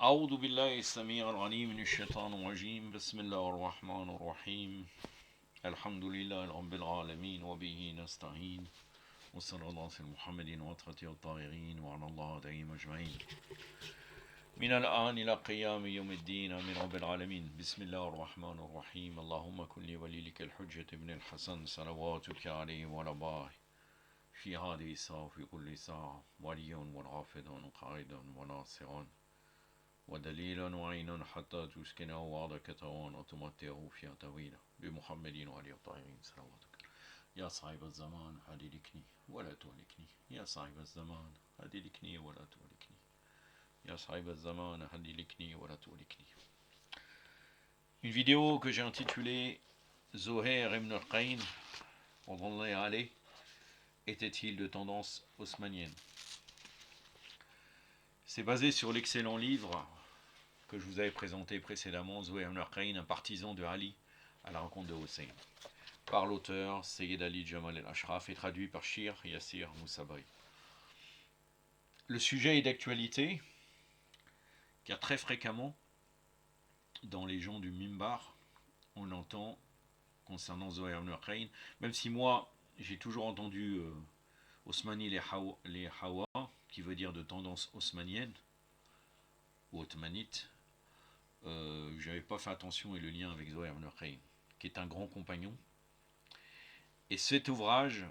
أعوذ بالله السميع العليم من الشيطان الرجيم بسم الله الرحمن الرحيم الحمد لله رب العالمين وبه نستعين وصلى الله على محمد وأطهره الطاهرين وعلى الله دائما أجمعين من الآن إلى قيام يوم الدين من رب العالمين بسم الله الرحمن الرحيم اللهم كن لي وليك الحجة ابن الحسن صلواتك عليه وعلى آله في هذه الساعة في كل ساعة وليا ورافدا قائدا وناصرا ودليلا وعينا حتى تسكنه وعدك توان وتمتعه فيها طويلا بمحمد وعلي الطاهرين صلواتك يا صاحب الزمان هددكني ولا تهلكني يا صاحب الزمان هددكني ولا تهلكني يا صاحب الزمان هددكني ولا تهلكني. Une vidéo que j'ai intitulée Zohair ibn al-Qayn, on est allé, était-il de tendance haussmannienne? C'est basé sur l'excellent livre que je vous avais présenté précédemment, Zohair ibn al-Qayn, un partisan de Ali à la rencontre de Hussein, par l'auteur Sayyid Ali Jamal el-Ashraf et traduit par Shir Yassir Moussabri. Le sujet est d'actualité, car très fréquemment, dans les gens du Mimbar, on entend concernant Zohair ibn al-Qayn, même si moi, j'ai toujours entendu Osmani les Hawa, qui veut dire de tendance haussmannienne, ou ottomanite, je n'avais pas fait attention et le lien avec Zohair ibn al-Qayn, qui est un grand compagnon. Et cet ouvrage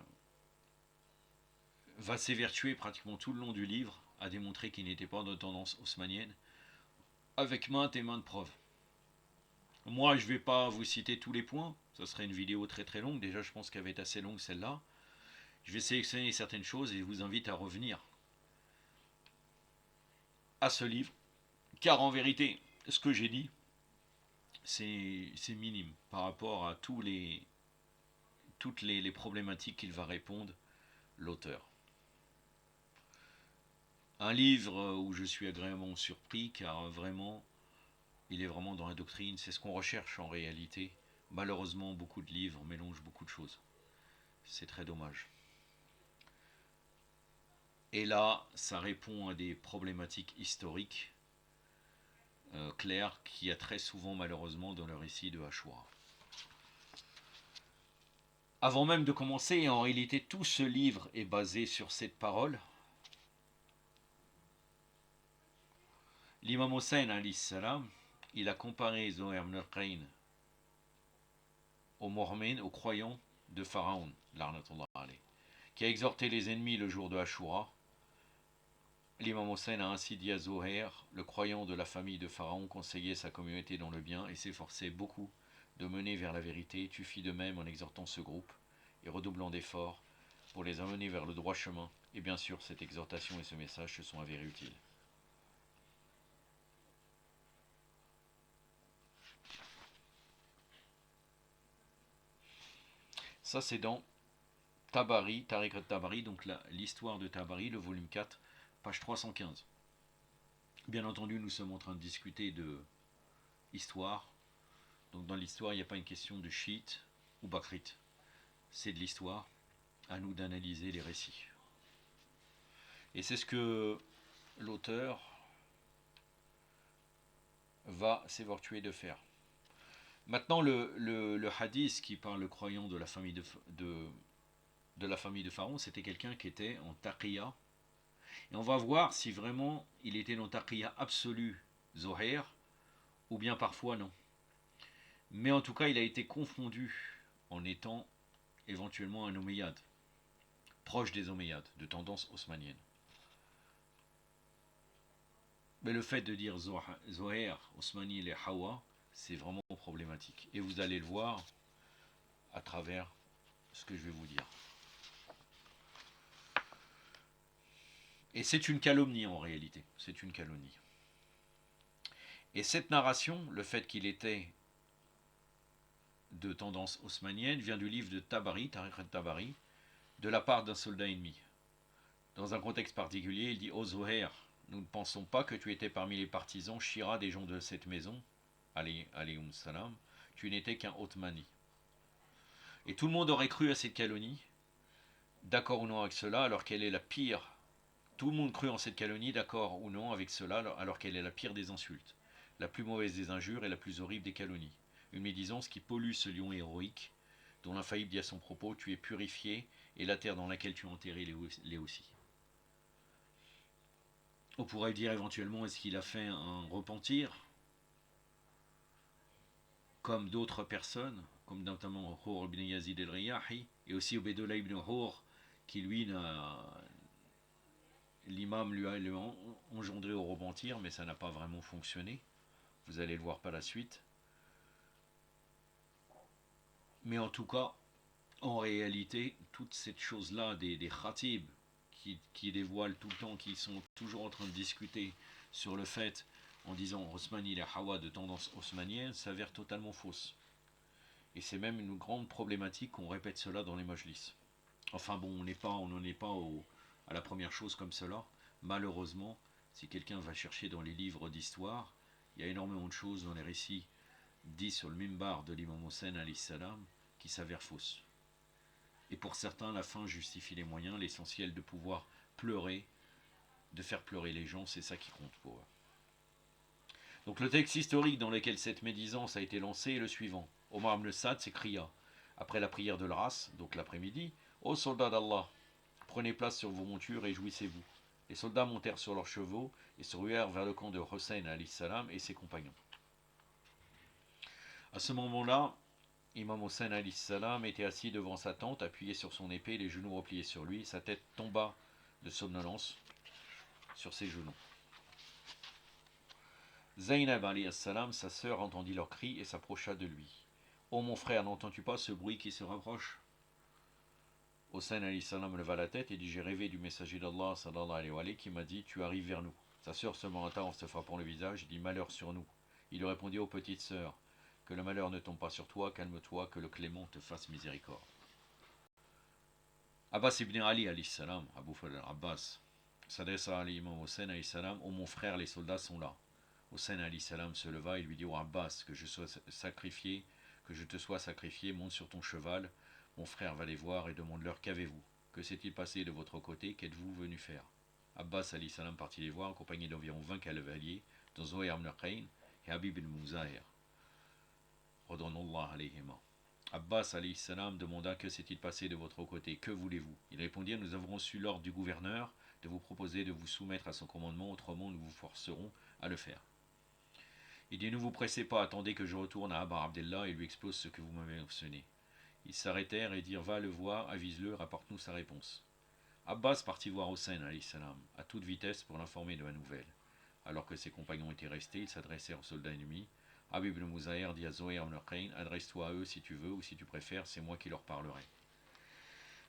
va s'évertuer pratiquement tout le long du livre à démontrer qu'il n'était pas de tendance haussmannienne, avec maintes et maintes preuves. Moi, je ne vais pas vous citer tous les points, ça serait une vidéo très très longue, déjà je pense qu'elle va être assez longue celle-là. Je vais sélectionner certaines choses et je vous invite à revenir à ce livre, car en vérité, ce que j'ai dit, c'est minime par rapport à toutes les problématiques qu'il va répondre, l'auteur. Un livre où je suis agréablement surpris, car vraiment, il est vraiment dans la doctrine, c'est ce qu'on recherche en réalité. Malheureusement, beaucoup de livres mélangent beaucoup de choses. C'est très dommage. Et là, ça répond à des problématiques historiques claires qu'il y a très souvent malheureusement dans le récit de Ashura. Avant même de commencer, en réalité, tout ce livre est basé sur cette parole. L'imam Hossein, alayhi salam, il a comparé Zohair ibn al-Qayn aux Mormènes, aux croyants de Pharaon, qui a exhorté les ennemis le jour de Ashura. L'imam Hossein a ainsi dit à Zohair, le croyant de la famille de Pharaon conseillait sa communauté dans le bien et s'efforçait beaucoup de mener vers la vérité. Tu fis de même en exhortant ce groupe et redoublant d'efforts pour les amener vers le droit chemin. Et bien sûr, cette exhortation et ce message se sont avérés utiles. Ça, c'est dans Tabari, Tariq al-Tabari, donc l'histoire de Tabari, le volume 4, page 315. Bien entendu, nous sommes en train de discuter de histoire. Donc dans l'histoire, il n'y a pas une question de chiite ou bakrite. C'est de l'histoire. À nous d'analyser les récits. Et c'est ce que l'auteur va s'évertuer de faire. Maintenant, le hadith qui parle le croyant de la famille de la famille de Pharaon, c'était quelqu'un qui était en taqiyya. Et on va voir si vraiment il était dans taqiyya absolu, Zohair, ou bien parfois non. Mais en tout cas, il a été confondu en étant éventuellement un Omeyyade, proche des Omeyyades, de tendance haussmannienne. Mais le fait de dire Zohair, Osmani et Hawa, c'est vraiment problématique. Et vous allez le voir à travers ce que je vais vous dire. Et c'est une calomnie en réalité. C'est une calomnie. Et cette narration, le fait qu'il était de tendance haussmannienne, vient du livre de Tabari, Tariq al-Tabari, de la part d'un soldat ennemi. Dans un contexte particulier, il dit Ô Zohair, nous ne pensons pas que tu étais parmi les partisans Shira des gens de cette maison, alayhum salam, tu n'étais qu'un Otmani. Et tout le monde aurait cru à cette calomnie, d'accord ou non avec cela, alors qu'elle est la pire Tout le monde crut en cette calomnie, d'accord ou non avec cela, alors qu'elle est la pire des insultes, la plus mauvaise des injures et la plus horrible des calomnies. Une médisance qui pollue ce lion héroïque, dont l'infaillible dit à son propos: tu es purifié, et la terre dans laquelle tu es enterré l'est aussi. On pourrait dire éventuellement, est-ce qu'il a fait un repentir, comme d'autres personnes, comme notamment Hur ibn Yazid el-Riyahi, et aussi Ubaydullah ibn Hur, qui lui, l'imam lui a engendré au repentir, mais ça n'a pas vraiment fonctionné. Vous allez le voir par la suite. Mais en tout cas, en réalité, toute cette chose-là, des khatib, qui dévoilent tout le temps, qui sont toujours en train de discuter sur le fait, en disant Osmani il est Hawa de tendance osmanienne, s'avère totalement fausse. Et c'est même une grande problématique qu'on répète cela dans les majlis. Enfin bon, on n'en est pas à la première chose comme cela. Malheureusement, si quelqu'un va chercher dans les livres d'histoire, il y a énormément de choses dans les récits dits sur le mimbar de l'imam Hossein alayhi salam qui s'avèrent fausses. Et pour certains, la fin justifie les moyens, l'essentiel de pouvoir pleurer, de faire pleurer les gens, c'est ça qui compte pour eux. Donc le texte historique dans lequel cette médisance a été lancée est le suivant. Omar ibn Sa'd s'écria, après la prière de l'Ras, donc l'après-midi: Ô soldats d'Allah, prenez place sur vos montures et jouissez-vous. Les soldats montèrent sur leurs chevaux et se ruèrent vers le camp de Hossein alayhi salam et ses compagnons. À ce moment-là, Imam Hossein alayhi salam était assis devant sa tente, appuyé sur son épée, les genoux repliés sur lui. Sa tête tomba de somnolence sur ses genoux. Zaynab alayhi salam, sa sœur, entendit leurs cris et s'approcha de lui. Ô mon frère, n'entends-tu pas ce bruit qui se rapproche? Hossein alayhi salam leva la tête et dit: j'ai rêvé du messager d'Allah sallallahu alayhi wa qui m'a dit: tu arrives vers nous. Sa sœur se menta en se frappant le visage et dit: malheur sur nous. Il lui répondit: ô petite sœur, que le malheur ne tombe pas sur toi, calme-toi, que le clément te fasse miséricorde. Abbas ibn Ali alayhi salam, Abu Fadl Abbas, s'adressa à l'imam Hossein alayhi salam: ô mon frère, les soldats sont là. Hossein alayhi salam se leva et lui dit: ô Abbas, que je te sois sacrifié, monte sur ton cheval. Mon frère va les voir et demande-leur: qu'avez-vous? Que s'est-il passé de votre côté? Qu'êtes-vous venu faire? Abbas alayhi salam partit les voir, accompagné d'environ 20 cavaliers, dont Zuhair ibn Qayn et Habib ibn Muzahir. Radonullah alayhima. Abbas alayhi salam demanda: que s'est-il passé de votre côté? Que voulez-vous? Ils répondirent: nous avons reçu l'ordre du gouverneur de vous proposer de vous soumettre à son commandement, autrement nous vous forcerons à le faire. Il dit: ne vous pressez pas, attendez que je retourne à Abar Abdallah et lui expose ce que vous m'avez mentionné. Ils s'arrêtèrent et dirent: va le voir, avise-le, rapporte-nous sa réponse. Abbas partit voir Hossein alayhi salam à toute vitesse pour l'informer de la nouvelle. Alors que ses compagnons étaient restés, ils s'adressèrent aux soldats ennemis. Habib ibn Muzahir dit à Zuhair ibn Qayn: adresse-toi à eux si tu veux, ou si tu préfères, c'est moi qui leur parlerai.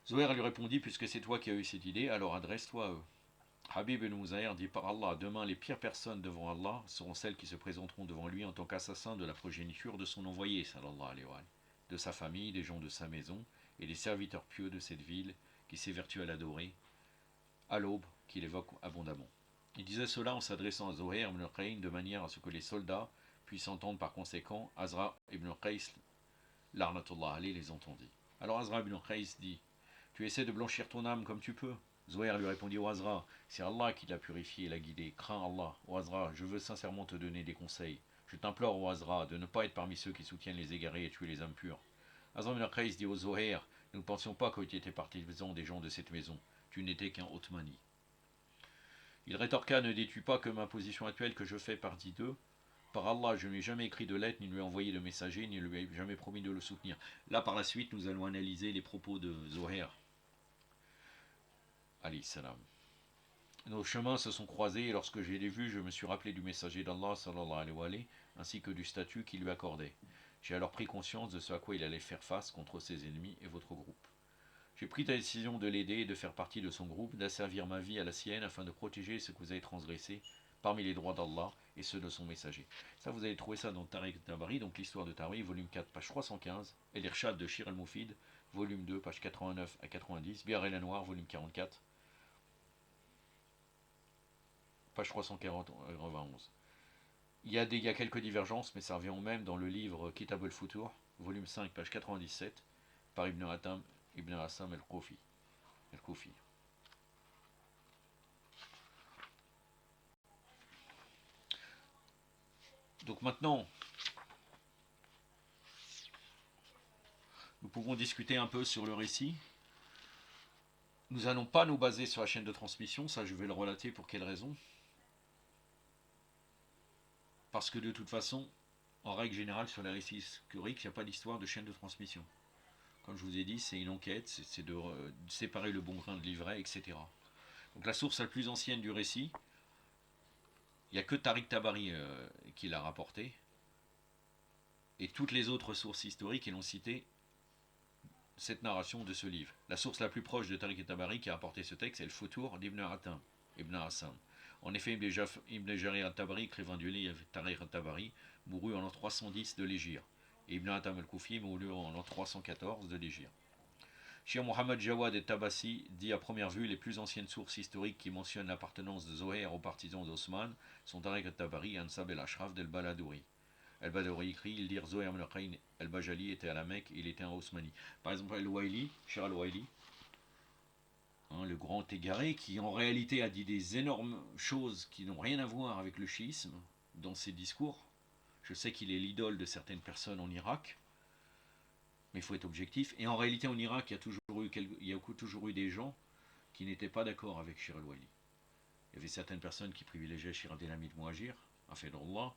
Zuhair lui répondit: puisque c'est toi qui as eu cette idée, alors adresse-toi à eux. Habib ibn Muzahir dit: par Allah, demain les pires personnes devant Allah seront celles qui se présenteront devant lui en tant qu'assassins de la progéniture de son envoyé, sallallahu alayhi wa sallam, de sa famille, des gens de sa maison, et des serviteurs pieux de cette ville qui s'évertuent à l'adorer, à l'aube qu'il évoque abondamment. Il disait cela en s'adressant à Zuhair ibn Qayn de manière à ce que les soldats puissent entendre par conséquent. Azra ibn Qays, l'arnatullah alayhi, les entendit. Alors Azra ibn Qays dit: tu essaies de blanchir ton âme comme tu peux. Zuhair lui répondit: ô Azra, c'est Allah qui l'a purifié et l'a guidé. Crains Allah. Ô Azra, je veux sincèrement te donner des conseils. Je t'implore, ô Azra, de ne pas être parmi ceux qui soutiennent les égarés et tuer les âmes pures. Azra ibn Qays dit: ô Zuhair, nous ne pensions pas que tu étais partisan des gens de cette maison. Tu n'étais qu'un Othmani. Il rétorqua: ne dis-tu pas que ma position actuelle, que je fais partie d'eux? Par Allah, je ne lui ai jamais écrit de lettre, ni lui ai envoyé de messager, ni lui ai jamais promis de le soutenir. Là, par la suite, nous allons analyser les propos de Zuhair alayhi salam. Nos chemins se sont croisés et lorsque je l'ai vu, je me suis rappelé du messager d'Allah sallallahu alayhi wa sallam, ainsi que du statut qu'il lui accordait. J'ai alors pris conscience de ce à quoi il allait faire face contre ses ennemis et votre groupe. J'ai pris la décision de l'aider et de faire partie de son groupe, d'asservir ma vie à la sienne afin de protéger ce que vous avez transgressé parmi les droits d'Allah et ceux de son messager. Ça, vous allez trouver ça dans Tariq Tabari, donc l'histoire de Tabari, volume 4, page 315, et l'Irshad de Shir al-Mufid, volume 2, page 89 à 90, Biar el-Anwar, volume 44, page 391. Il y a quelques divergences, mais ça revient au même dans le livre Kitab al-Futur, volume 5, page 97, par Ibn Hassam el-Koufi. Donc maintenant, nous pouvons discuter un peu sur le récit. Nous n'allons pas nous baser sur la chaîne de transmission, ça je vais le relater pour quelle raison. Parce que de toute façon, en règle générale, sur les récits historiques, il n'y a pas d'histoire de chaîne de transmission. Comme je vous ai dit, c'est une enquête, c'est de séparer le bon grain de l'ivraie, etc. Donc la source la plus ancienne du récit, il n'y a que Tariq Tabari qui l'a rapporté. Et toutes les autres sources historiques, elles ont cité cette narration de ce livre. La source la plus proche de Tariq Tabari qui a rapporté ce texte, c'est le Futur d'Ibn Atam, Ibn Hassan. En effet, Ibn Jarir al-Tabari, écrivain du livre Tariq al-Tabari, mourut en l'an 310 de l'Hégire. Et Ibn Atam al-Koufi mourut en l'an 314 de l'Hégire. Shir Mohammed Jawad et Tabassi dit à première vue les plus anciennes sources historiques qui mentionnent l'appartenance de Zohair aux partisans d'Osman sont Tariq al-Tabari et Ansab el-Ashraf del-Baladouri. El-Badawi écrit, ils dirent Zohair ibn Qayn el-Bajali était à la Mecque, il était un Osmani. Par exemple, El-Waili, Shir al-Waili, le grand égaré, qui en réalité a dit des énormes choses qui n'ont rien à voir avec le chiisme dans ses discours. Je sais qu'il est l'idole de certaines personnes en Irak, mais il faut être objectif. Et en réalité, en Irak, il y a toujours eu des gens qui n'étaient pas d'accord avec Shir al-Waili. Il y avait certaines personnes qui privilégiaient Shir Abdelhamid Mouhajir, Hafidhullah,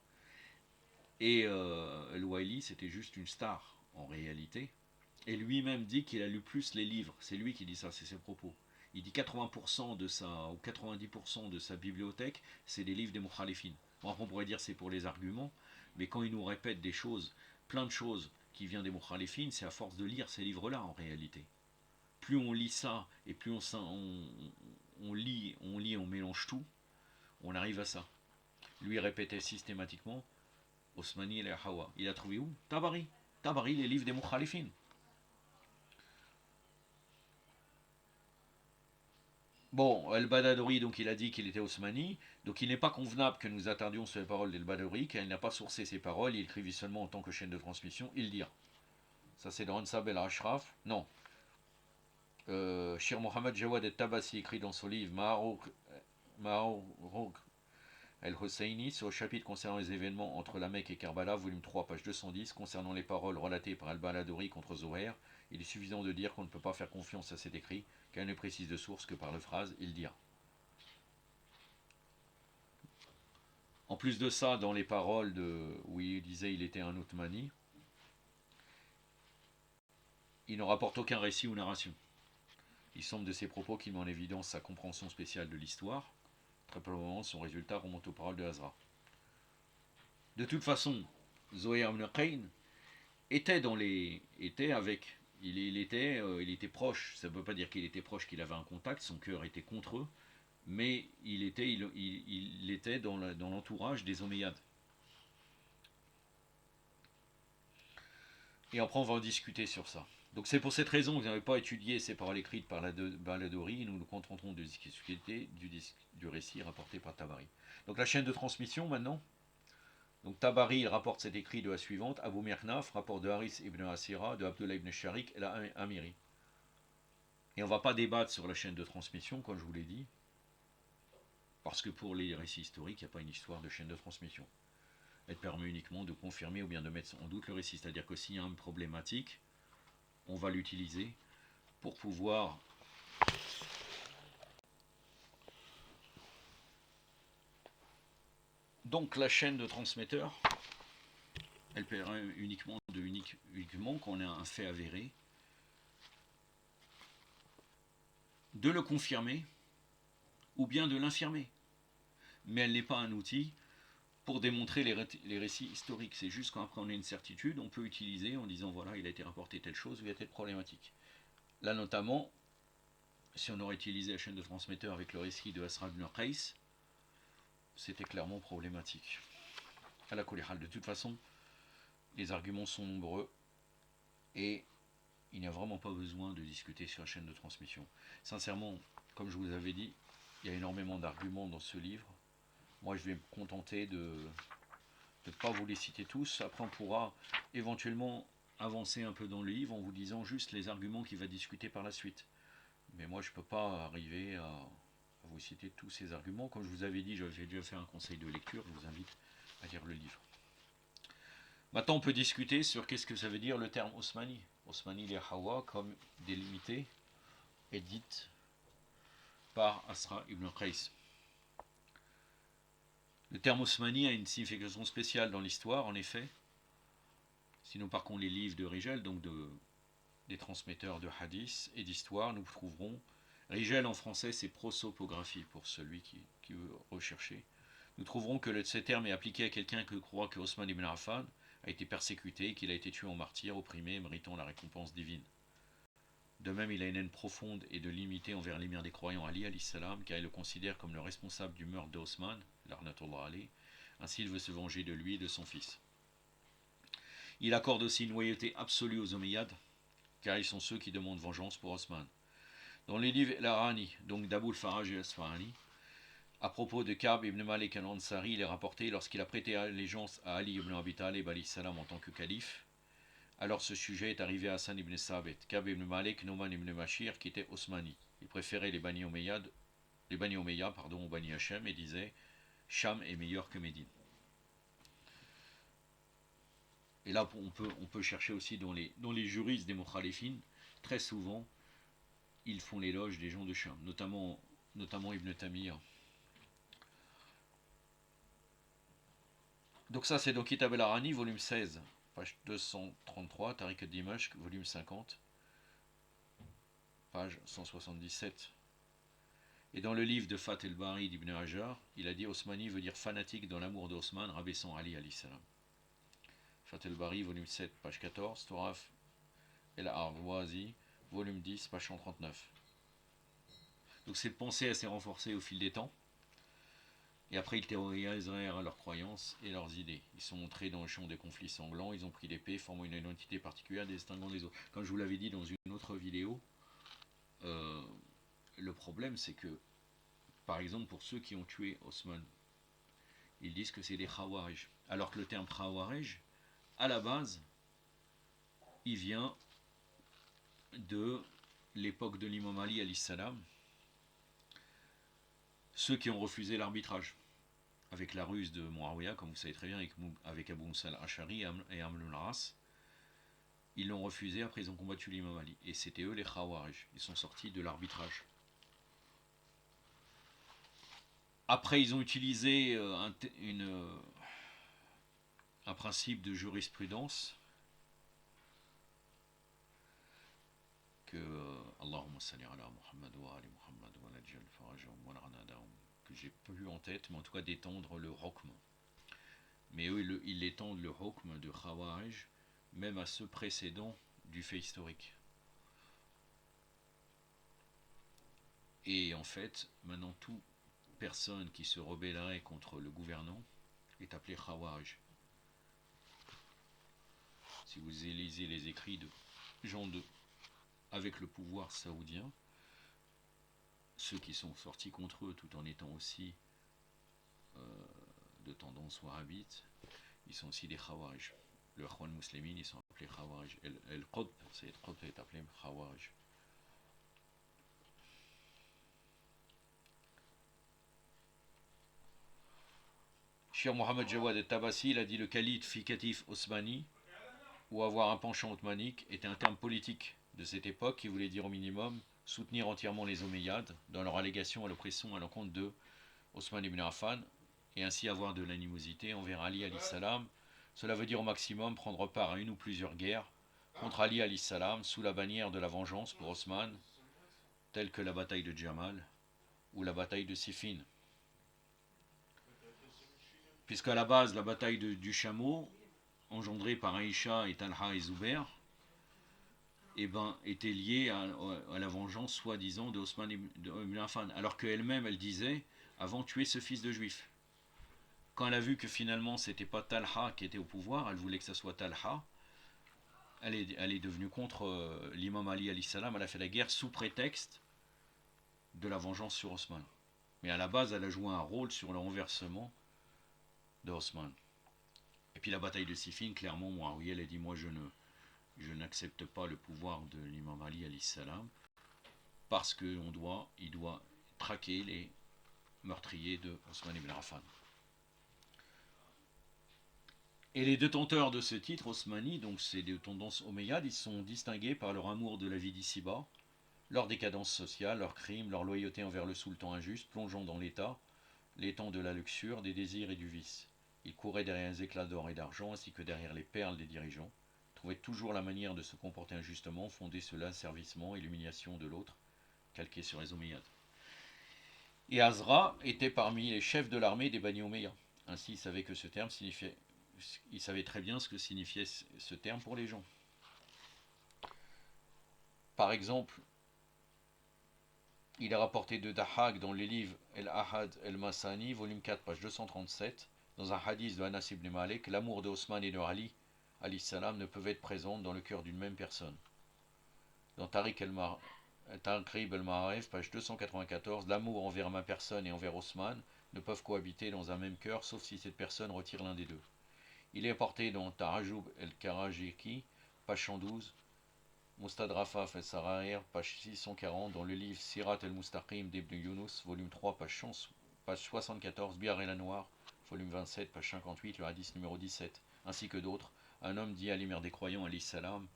et al-Waili, c'était juste une star, en réalité. Et lui-même dit qu'il a lu plus les livres. C'est lui qui dit ça, c'est ses propos. Il dit 80% de sa, ou 90% de sa bibliothèque, c'est des livres des Mukhalifin. Bon, après, on pourrait dire c'est pour les arguments, mais quand il nous répète des choses, plein de choses qui viennent des Mukhalifin, c'est à force de lire ces livres-là, en réalité. Plus on lit ça, et plus on lit, on mélange tout, on arrive à ça. Lui répétait systématiquement Osmani et Hawa. Il a trouvé où? Tabari. Tabari, les livres des Mukhalifin. Bon, El-Badadouri, donc il a dit qu'il était Osmani, donc il n'est pas convenable que nous attardions sur les paroles d'El-Badadouri, car il n'a pas sourcé ses paroles, il écrivit seulement en tant que chaîne de transmission, il dit. Ça c'est dans Ansab el-Ashraf. Non. Shir Mohammed Jawad el-Tabassi écrit dans son livre Ma'aruk el-Husseini sur le chapitre concernant les événements entre la Mecque et Karbala, volume 3, page 210, concernant les paroles relatées par El-Badadouri contre Zohair. Il est suffisant de dire qu'on ne peut pas faire confiance à cet écrit, car il ne précise de source que par la phrase il dira. En plus de ça, dans les paroles où il disait il était un Othmani, il ne rapporte aucun récit ou narration. Il semble de ses propos qu'il met en évidence sa compréhension spéciale de l'histoire. Très probablement, son résultat remonte aux paroles de Hazra. De toute façon, Zohair ibn Qayn il était proche. Ça ne veut pas dire qu'il était proche, qu'il avait un contact. Son cœur était contre eux, mais il était dans l'entourage des Omeyyades. Et après, on va en discuter sur ça. Donc c'est pour cette raison que vous n'avez pas étudié ces paroles écrites par la Baladouri, et nous nous contenterons de discuter du récit rapporté par Tabari. Donc la chaîne de transmission maintenant. Donc Tabari il rapporte cet écrit de la suivante, Abu Mirnaf, rapport de Haris ibn Asira, de Abdullah ibn Sharik et la Amiri. Et on ne va pas débattre sur la chaîne de transmission, comme je vous l'ai dit, parce que pour les récits historiques, il n'y a pas une histoire de chaîne de transmission. Elle permet uniquement de confirmer ou bien de mettre en doute le récit. C'est-à-dire que s'il y a une problématique, on va l'utiliser pour pouvoir donc la chaîne de transmetteurs, elle permet uniquement qu'on ait un fait avéré, de le confirmer ou bien de l'infirmer. Mais elle n'est pas un outil pour démontrer les récits historiques. C'est juste qu'après on a une certitude, on peut utiliser en disant voilà, il a été rapporté telle chose ou il y a telle problématique. Là notamment, si on aurait utilisé la chaîne de transmetteur avec le récit de Asra ibn Qays, c'était clairement problématique. À la Kulihal, de toute façon, les arguments sont nombreux et il n'y a vraiment pas besoin de discuter sur la chaîne de transmission. Sincèrement, comme je vous avais dit, il y a énormément d'arguments dans ce livre. Moi, je vais me contenter de ne pas vous les citer tous. Après, on pourra éventuellement avancer un peu dans le livre en vous disant juste les arguments qu'il va discuter par la suite. Mais moi, je ne peux pas arriver à vous citer tous ces arguments. Comme je vous avais dit, j'ai déjà fait un conseil de lecture. Je vous invite à lire le livre. Maintenant, on peut discuter sur qu'est-ce que ça veut dire le terme Osmani. Osmani les Hawa, comme délimité et dite par Asra ibn Qais. Le terme Osmani a une signification spéciale dans l'histoire, en effet. Si nous parcourons les livres de Rijal, donc des transmetteurs de hadith et d'histoire, nous trouverons. Rijal en français, c'est prosopographie pour celui qui veut rechercher. Nous trouverons que ce terme est appliqué à quelqu'un qui croit que Osman ibn Affan a été persécuté, qu'il a été tué en martyr, opprimé, méritant la récompense divine. De même, il a une haine profonde et de limitée envers l'émir des croyants Ali alayhi salam, car il le considère comme le responsable du meurtre d'Osman, l'arnatullah alayhi. Ainsi, il veut se venger de lui et de son fils. Il accorde aussi une loyauté absolue aux Omeyyades, car ils sont ceux qui demandent vengeance pour Osman. Dans les livres Al-Arani, donc d'Aboul Faraj et Asfahani, à propos de Ka'b ibn Malik al-Ansari, il est rapporté lorsqu'il a prêté allégeance à Ali ibn Abi Talib alayhi salam en tant que calife. Alors ce sujet est arrivé à Hassan ibn Sabit, Ka'b ibn Malik, Nouman ibn Mashir, qui était Osmani. Il préférait les Bani Omeyyah aux Bani Hachem et disait Cham est meilleur que Médine. Et là, on peut chercher aussi dans les juristes des Mukhalifin, très souvent, ils font l'éloge des gens de Cham, notamment Ibn Tamiya. Donc ça, c'est dans Kitab al-Arani, volume 16, page 233, Tariq al-Dimashq, volume 50, page 177. Et dans le livre de Fat el-Bari d'Ibn Hajar, il a dit Osmani veut dire fanatique dans l'amour d'Osman, rabaissant Ali alayhi salam. Fat el-Bari, volume 7, page 14, Toraf el-Arwazi, volume 10, page 139. Donc cette pensée s'est renforcée au fil des temps. Et après, ils terrorisèrent leurs croyances et leurs idées. Ils sont entrés dans le champ des conflits sanglants, ils ont pris l'épée, formant une identité particulière distinguant les autres. Comme je vous l'avais dit dans une autre vidéo, le problème c'est que, par exemple, pour ceux qui ont tué Osman, ils disent que c'est des Khawarij. Alors que le terme Khawarij, à la base, il vient de l'époque de l'imam Ali alayhi salam, ceux qui ont refusé l'arbitrage. Avec la ruse de Muawiyah, comme vous savez très bien, avec Abu Musa al-Ash'ari et Amr al-As, ils l'ont refusé, après ils ont combattu l'imam Ali. Et c'était eux les Khawarij, ils sont sortis de l'arbitrage. Après ils ont utilisé un principe de jurisprudence que Allahumma salli ala Muhammad wa ali Muhammad wa lajjal farajahum wa al-ghanadahum, que j'ai plus en tête, mais en tout cas d'étendre le hukm. Mais eux, ils étendent le hukm de Khawarij même à ceux précédents du fait historique. Et en fait, maintenant, toute personne qui se rebellerait contre le gouvernant est appelée Khawarij. Si vous lisez les écrits de gens avec le pouvoir saoudien, ceux qui sont sortis contre eux tout en étant aussi de tendance wahhabite, ils sont aussi des Khawarij. Le Ikhwan Muslimin, ils sont appelés Khawarij. El Qutb, Sayyid Qutb est appelé Khawarij. Cheikh Mohammed Jawad el-Tabassi, il a dit le khalid ficatif osmani, ou avoir un penchant ottomanique, était un terme politique de cette époque qui voulait dire au minimum soutenir entièrement les Omeyyades dans leur allégation à l'oppression à l'encontre de Osman ibn Affan, et ainsi avoir de l'animosité envers Ali alayhi salam. Cela veut dire au maximum prendre part à une ou plusieurs guerres contre Ali alayhi salam sous la bannière de la vengeance pour Osman, telles que la bataille de Jamal ou la bataille de Siffin. Puisqu'à la base, la bataille du chameau, engendrée par Aïcha et Talha et Zubair, était liée à la vengeance soi-disant de Osman ibn Affan, alors qu'elle-même, elle disait avant tuer ce fils de juif. Quand elle a vu que finalement c'était pas Talha qui était au pouvoir, elle voulait que ce soit Talha, elle est devenue contre l'imam Ali alayhi salam, elle a fait la guerre sous prétexte de la vengeance sur Osman. Mais à la base, elle a joué un rôle sur le renversement de Osman. Et puis la bataille de Siffin, clairement, Muawiyah a dit moi je n'accepte pas le pouvoir de l'imam Ali alayhi salam parce qu'il doit traquer les meurtriers de Osman ibn Affan. Et les détenteurs de ce titre, Osmani, donc c'est des tendances omeyyades, ils sont distingués par leur amour de la vie d'ici-bas, leur décadence sociale, leurs crimes, leur loyauté envers le sultan injuste, plongeant dans l'étang de la luxure, des désirs et du vice. Ils couraient derrière les éclats d'or et d'argent, ainsi que derrière les perles des dirigeants, trouvaient toujours la manière de se comporter injustement, fondée sur l'asservissement et l'humiliation de l'autre, calquée sur les Omeyyades. Et Azra était parmi les chefs de l'armée des Bani Omeyyades. Ainsi, il savait très bien ce que signifiait ce terme pour les gens. Par exemple, il est rapporté de Dahak dans les livres El-Ahad El-Masani, volume 4, page 237, dans un hadith de Anas ibn Malik, l'amour de Osman et de Ali, alayhi salam, ne peuvent être présents dans le cœur d'une même personne. Dans Tariq el-Ma'arif, page 294, l'amour envers ma personne et envers Osman ne peuvent cohabiter dans un même cœur, sauf si cette personne retire l'un des deux. Il est porté dans Ta'ajoub el-Karajiki, page 112, Mustadrafaf el-Sarair, page 640, dans le livre Sirat el-Mustaqim d'Ibn Yunus, volume 3, page 74, Biar el-Anwar, volume 27, page 58, le hadith numéro 17, ainsi que d'autres. Un homme dit à l'émir des croyants, alayhi salam,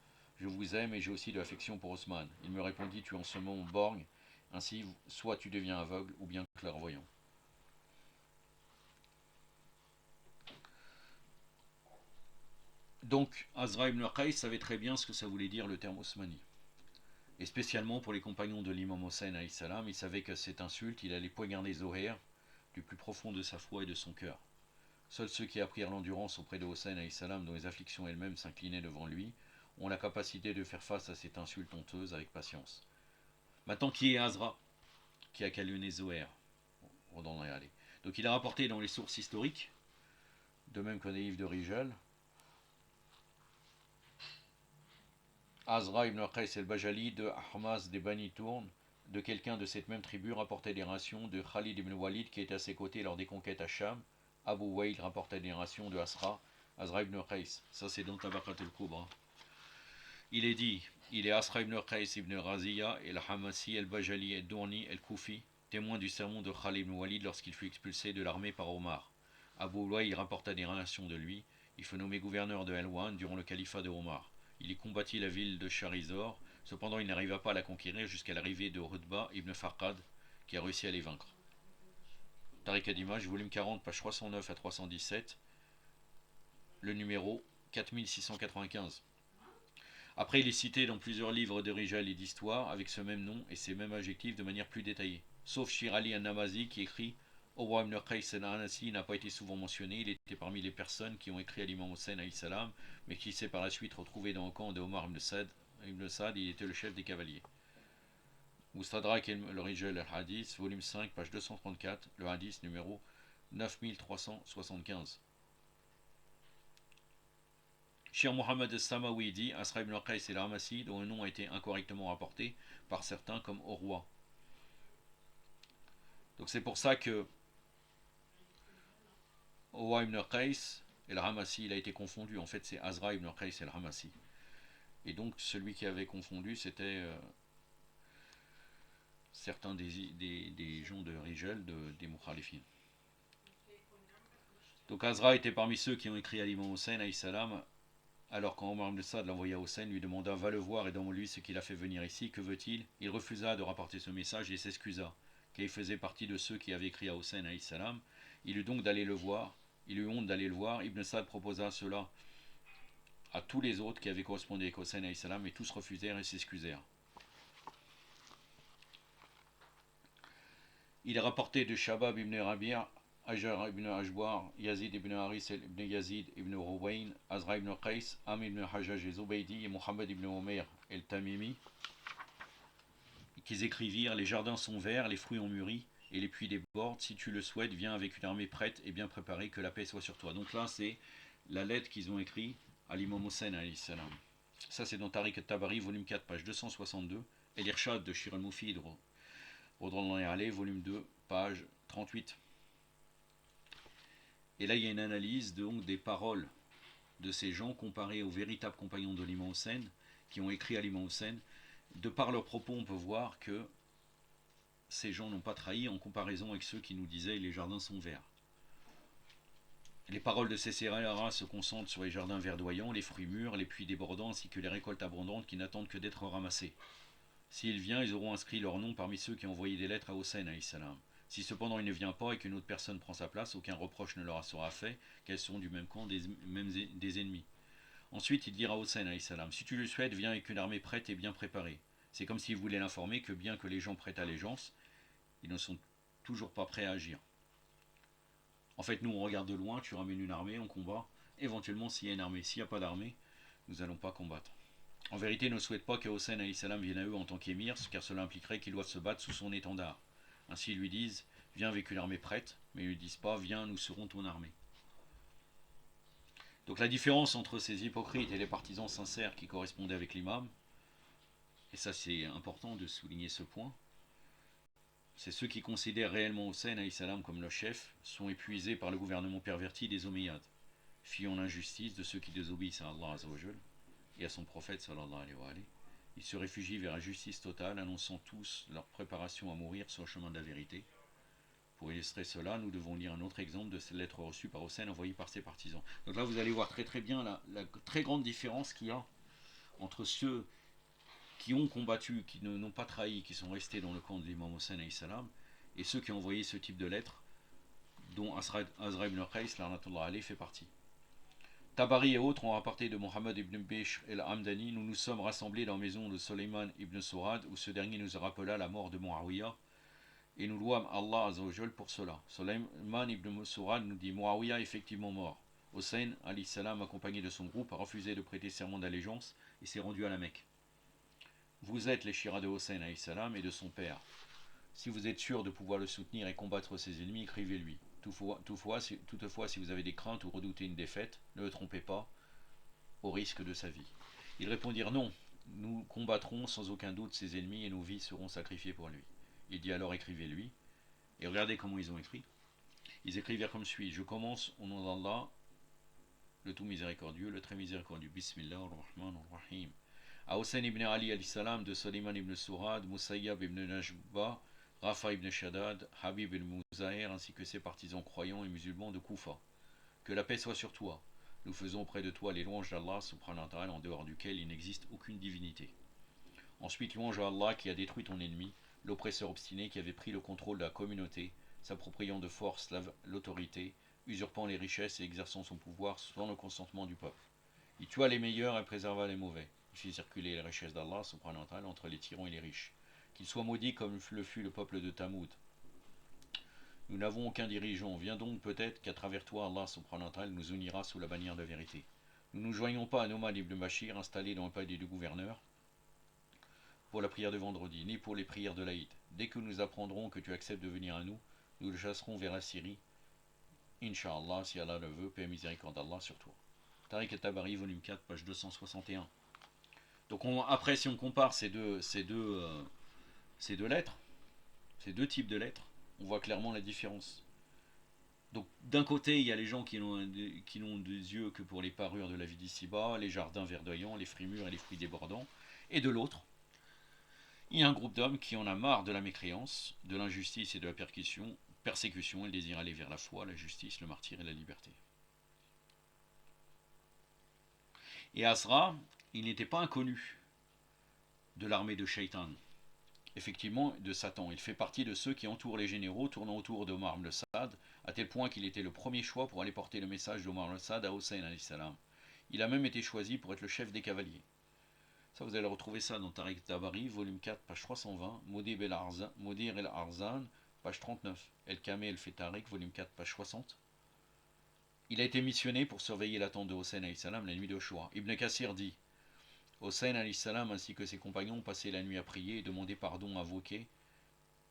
je vous aime et j'ai aussi de l'affection pour Osman. Il me répondit, tu es en ce moment borgne, ainsi soit tu deviens aveugle ou bien clairvoyant. Donc, Azra ibn Qais savait très bien ce que ça voulait dire le terme Osmani. Et spécialement pour les compagnons de l'imam Hossein alayhi salam, il savait que cette insulte, il allait poignarder Zohair du plus profond de sa foi et de son cœur. Seuls ceux qui apprirent l'endurance auprès de Hossein alayhi salam, dont les afflictions elles-mêmes s'inclinaient devant lui, ont la capacité de faire face à cette insulte honteuse avec patience. Maintenant, qui est Azra, qui a calonné Zohair? Donc il a rapporté dans les sources historiques, de même que dans les livres de Rijal, Azra ibn Qais el-Bajali de Ahmaz des Bani Tourn, de quelqu'un de cette même tribu, rapportait des rations de Khalid ibn Walid qui était à ses côtés lors des conquêtes à Sham. Abu Wa'il rapportait des rations de Azra ibn Qais. Ça c'est dans Tabaqat al-Kubra. Il est dit, il est Azra ibn Qais ibn Raziya el-Hamasi el-Bajali el-Dourni el-Koufi, témoin du sermon de Khalid ibn Walid lorsqu'il fut expulsé de l'armée par Omar. Abu Wa'il rapporta des rations de lui. Il fut nommé gouverneur de Helwan durant le califat de Omar. Il y combattit la ville de Charizor, cependant il n'arriva pas à la conquérir jusqu'à l'arrivée de Rutba ibn Farqad, qui a réussi à les vaincre. Tariq ad-Dimaj, volume 40, page 309 à 317, le numéro 4695. Après, il est cité dans plusieurs livres de Rijal et d'histoire avec ce même nom et ces mêmes adjectifs de manière plus détaillée. Sauf Shir Ali an-Namazi qui écrit Urwa ibn Qais al-Anasi n'a pas été souvent mentionné, il était parmi les personnes qui ont écrit à l'imam Hossein alayhi salam, mais qui s'est par la suite retrouvé dans le camp de Omar ibn Saad. Il était le chef des cavaliers. Mustadrak le Rijal al-Hadith, volume 5, page 234, le hadith numéro 9375. Shir Mohammed al-Samawi dit Asra ibn Qais el-Hamasi, dont le nom a été incorrectement rapporté par certains comme Urwa. Donc c'est pour ça que Urwa ibn Qais el-Hamasi, il a été confondu. En fait, c'est Azra ibn Qais el-Hamasi. Et donc, celui qui avait confondu, c'était certains des gens de Rijal, des Mukhalifin. Donc, Azra était parmi ceux qui ont écrit à l'imam Hossein, alayhi salam, alors quand Omar ibn Saad l'envoya à Hossein, lui demanda va le voir et demande-lui ce qu'il a fait venir ici, que veut-il? Il refusa de rapporter ce message et s'excusa, car il faisait partie de ceux qui avaient écrit à Hossein, alayhi salam. Il eut donc d'aller le voir. Il eut honte d'aller le voir. Ibn Saad proposa cela à tous les autres qui avaient correspondu avec Hossein alayhi salam, et tous refusèrent et s'excusèrent. Il est rapporté de Shabab ibn Rabi'a, Ajar ibn Ajbar, Yazid ibn Haris ibn Yazid ibn Ruwayn, Azra ibn Qais, Am ibn Hajjaj et Zubaydi et Mohammed ibn Omer el-Tamimi, qu'ils écrivirent les jardins sont verts, les fruits ont mûri et les puits débordent. Si tu le souhaites, viens avec une armée prête et bien préparée, que la paix soit sur toi. Donc là, c'est la lettre qu'ils ont écrite à l'imam Hossein alayhi salam. Ça, c'est dans Tariq al-Tabari, volume 4, page 262, et l'Irshad de Shir al-Mufid, volume 2, page 38. Et là, il y a une analyse donc des paroles de ces gens comparées aux véritables compagnons de l'imam Hossein qui ont écrit à l'imam Hossein. De par leurs propos, on peut voir que ces gens n'ont pas trahi en comparaison avec ceux qui nous disaient les jardins sont verts. Les paroles de ces scélérats se concentrent sur les jardins verdoyants, les fruits mûrs, les puits débordants ainsi que les récoltes abondantes qui n'attendent que d'être ramassées. S'il vient, ils auront inscrit leur nom parmi ceux qui ont envoyé des lettres à Hossein alayhi salam. Si cependant il ne vient pas et qu'une autre personne prend sa place, aucun reproche ne leur sera fait, qu'elles sont du même camp des ennemis. Ensuite, il dira à Hossein alayhi salam, si tu le souhaites, viens avec une armée prête et bien préparée. C'est comme s'il voulait l'informer que bien que les gens prêtent allégeance, ils ne sont toujours pas prêts à agir. En fait, nous on regarde de loin, tu ramènes une armée, on combat. Éventuellement, s'il y a une armée, s'il n'y a pas d'armée, nous n'allons pas combattre. En vérité, ils ne souhaitent pas que Hossein alayhi salam vienne à eux en tant qu'émir, car cela impliquerait qu'ils doivent se battre sous son étendard. Ainsi, ils lui disent, viens avec une armée prête, mais ils ne lui disent pas, viens, nous serons ton armée. Donc la différence entre ces hypocrites et les partisans sincères qui correspondaient avec l'imam, et ça c'est important de souligner ce point, c'est ceux qui considèrent réellement Hossein alayhi salam comme leur chef, sont épuisés par le gouvernement perverti des Omeyyades, fuyant l'injustice de ceux qui désobéissent à Allah Azzawajal et à son prophète sallallahu alayhi wa alayhi. Ils se réfugient vers la justice totale, annonçant tous leur préparation à mourir sur le chemin de la vérité. Pour illustrer cela, nous devons lire un autre exemple de cette lettre reçue par Hossein envoyée par ses partisans. Donc là, vous allez voir très très bien la très grande différence qu'il y a entre ceux qui ont combattu, qui n'ont pas trahi, qui sont restés dans le camp de l'imam Hossein alayhi salam, et ceux qui ont envoyé ce type de lettres, dont Azra ibn Qais fait partie. Tabari et autres ont rapporté de Mohammed ibn Bishr el-Hamdani, nous nous sommes rassemblés dans la maison de Soleiman ibn Sourad, où ce dernier nous rappela la mort de Muawiyah, et nous louâmes Allah Azzawajal pour cela. Soleiman ibn Sourad nous dit, Muawiyah est effectivement mort. Hossein, alayhi salam, accompagné de son groupe, a refusé de prêter serment d'allégeance et s'est rendu à la Mecque. Vous êtes les Shira de Hossein, alayhi salam, et de son père. Si vous êtes sûr de pouvoir le soutenir et combattre ses ennemis, écrivez-lui. Toutefois, si vous avez des craintes ou redoutez une défaite, ne le trompez pas, au risque de sa vie. Ils répondirent non, nous combattrons sans aucun doute ses ennemis et nos vies seront sacrifiées pour lui. Il dit alors écrivez-lui, et regardez comment ils ont écrit. Ils écrivirent comme suit, je commence au nom d'Allah, le tout miséricordieux, le très miséricordieux, Bismillah ar-Rahman ar-Rahim. À Hossein ibn Ali alayhi salam, de Sulayman ibn Sourad, Musayyab ibn Najba, Rafa ibn Shaddad, Habib ibn Muzahir, ainsi que ses partisans croyants et musulmans de Koufa. Que la paix soit sur toi. Nous faisons auprès de toi les louanges d'Allah, subhanahu wa ta'ala, en dehors duquel il n'existe aucune divinité. Ensuite, louange à Allah qui a détruit ton ennemi, l'oppresseur obstiné qui avait pris le contrôle de la communauté, s'appropriant de force l'autorité, usurpant les richesses et exerçant son pouvoir sans le consentement du peuple. Il tua les meilleurs et préserva les mauvais. Il fit circuler les richesses d'Allah, subhanahu wa ta'ala, entre les tyrans et les riches. Qu'il soit maudit comme le fut le peuple de Tamoud. Nous n'avons aucun dirigeant. Viens donc peut-être qu'à travers toi, Allah subhanahu wa ta'ala nous unira sous la bannière de la vérité. Nous ne nous joignons pas à Nouman ibn Bashir, installé dans le palais du gouverneur, pour la prière de vendredi, ni pour les prières de l'Aïd. Dès que nous apprendrons que tu acceptes de venir à nous, nous le chasserons vers la Syrie. Inch'Allah, si Allah le veut, paix et miséricorde d'Allah sur toi. Tariq et-Tabari, volume 4, page 261. Donc après, si on compare ces deux lettres, ces deux types de lettres, on voit clairement la différence. Donc d'un côté, il y a les gens qui n'ont des yeux que pour les parures de la vie d'ici-bas, les jardins verdoyants, les fruits mûrs et les fruits débordants. Et de l'autre, il y a un groupe d'hommes qui en a marre de la mécréance, de l'injustice et de la persécution, ils désirent aller vers la foi, la justice, le martyre et la liberté. Et Azra, il n'était pas inconnu de l'armée de Shaitan, effectivement de Satan. Il fait partie de ceux qui entourent les généraux, tournant autour d'Omar ibn Saad, à tel point qu'il était le premier choix pour aller porter le message d'Omar ibn Saad à Hossein alayhi salam. Il a même été choisi pour être le chef des cavaliers. Ça, vous allez retrouver ça dans Tariq Tabari, volume 4, page 320, Modir el-Arzan, page 39, El-Kameh el-Fait Tariq, volume 4, page 60. Il a été missionné pour surveiller la tente de Hossein alayhi salam la nuit de Shoah. Ibn Kassir dit, Hossein alayhi salam ainsi que ses compagnons passaient la nuit à prier et demandaient pardon, invoquer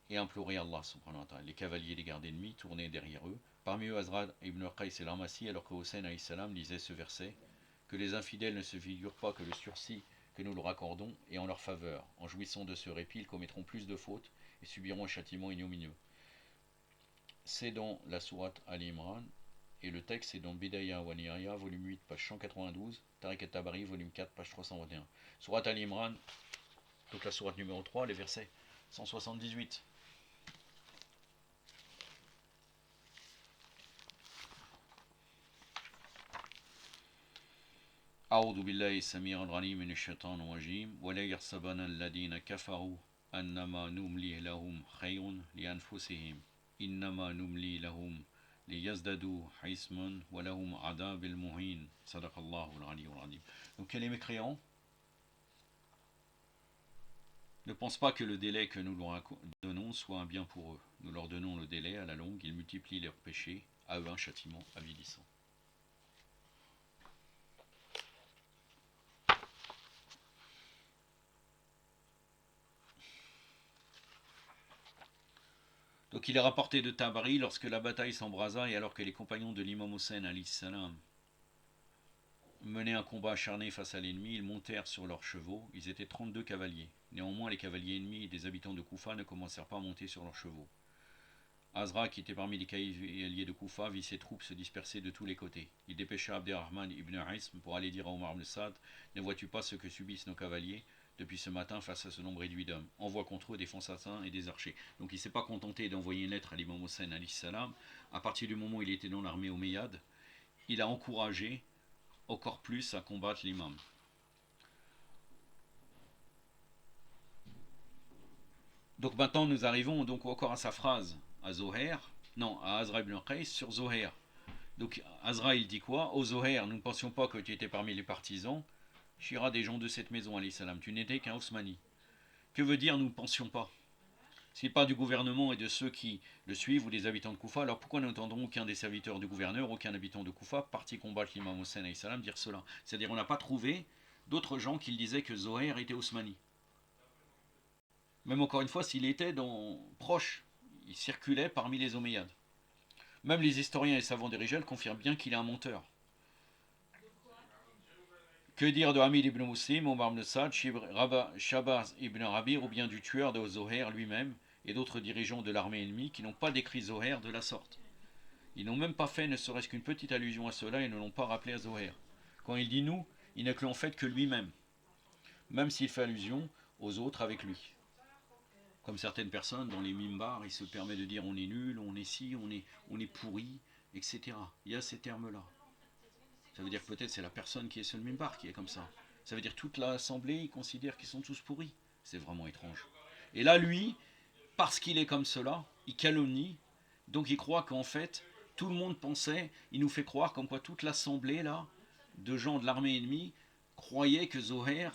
et implorer Allah subhanahu wa ta'ala. Les cavaliers des gardes ennemis tournaient derrière eux. Parmi eux, Azra ibn Qais et l'Amassi, alors que Hossein alayhi salam lisait ce verset, que les infidèles ne se figurent pas que le sursis que nous leur accordons est en leur faveur. En jouissant de ce répit, ils commettront plus de fautes et subiront un châtiment ignominieux. C'est dans la sourate Ali Imran, et le texte est dans Bidaya wa Nihaya, volume 8, page 192, Tariq et-Tabari, volume 4, page 321. Sourate Ali Imran, donc la sourate numéro 3, les versets 178. أعوذ بالله السميع العليم من الشيطان الرجيم ولا يحسبن الذين كفروا أنما نملي لهم خير لأنفسهم إنما نملي لهم ليزدادوا حسما ولهم عذاب المهين صدق الله العلي العظيم. Donc les mécréants ne pensent pas que le délai que nous leur donnons soit un bien pour eux. Nous leur donnons le délai, à la longue, ils multiplient leurs péchés, à eux un châtiment avilissant. Donc il est rapporté de Tabari, lorsque la bataille s'embrasa et alors que les compagnons de l'imam Hussein alayhi salam menaient un combat acharné face à l'ennemi, ils montèrent sur leurs chevaux. Ils étaient 32 cavaliers. Néanmoins, les cavaliers ennemis et des habitants de Koufa ne commencèrent pas à monter sur leurs chevaux. Azra, qui était parmi les cavaliers de Koufa, vit ses troupes se disperser de tous les côtés. Il dépêcha Abderrahman ibn Ism pour aller dire à Omar ibn Saad: ne vois-tu pas ce que subissent nos cavaliers depuis ce matin face à ce nombre réduit d'hommes? Envoie contre eux des fantassins et des archers. Donc il ne s'est pas contenté d'envoyer une lettre à l'imam Hussein alayhi salam. À partir du moment où il était dans l'armée omeyyade, il a encouragé encore plus à combattre l'imam. Donc maintenant nous arrivons donc encore à sa phrase, à Zoher, non, à Azra ibn Qais sur Zoher. Donc Azra il dit quoi? Ô Zoher, nous ne pensions pas que tu étais parmi les partisans, Shira des gens de cette maison, alayhi salam, tu n'étais qu'un Osmani. Que veut dire nous ne pensions pas? S'il parle du gouvernement et de ceux qui le suivent ou des habitants de Koufa, alors pourquoi n'entendons aucun des serviteurs du gouverneur, aucun habitant de Koufa, parti combattre l'imam Hussein alayhi salam, dire cela? C'est-à-dire on n'a pas trouvé d'autres gens qui disaient que Zoher était Osmani. Même encore une fois, s'il était proche, il circulait parmi les Omeyyades. Même les historiens et savants des Rijal confirment bien qu'il est un menteur. Que dire de Hamid ibn Muslim, Omar ibn Saad, Shabaz ibn Rabir ou bien du tueur de Zoher lui-même et d'autres dirigeants de l'armée ennemie qui n'ont pas décrit Zoher de la sorte. Ils n'ont même pas fait ne serait-ce qu'une petite allusion à cela et ne l'ont pas rappelé à Zoher. Quand il dit nous, il n'a que en fait que lui-même, même s'il fait allusion aux autres avec lui. Comme certaines personnes dans les mimbars, il se permet de dire on est nul, on est ci, on est pourri, etc. Il y a ces termes-là. Ça veut dire que peut-être c'est la personne qui est sur le mimbar qui est comme ça. Ça veut dire que toute l'assemblée, ils considèrent qu'ils sont tous pourris. C'est vraiment étrange. Et là, lui, parce qu'il est comme cela, il calomnie, donc il croit qu'en fait, tout le monde pensait, il nous fait croire comme quoi toute l'assemblée là, de gens de l'armée ennemie, croyait que Zoher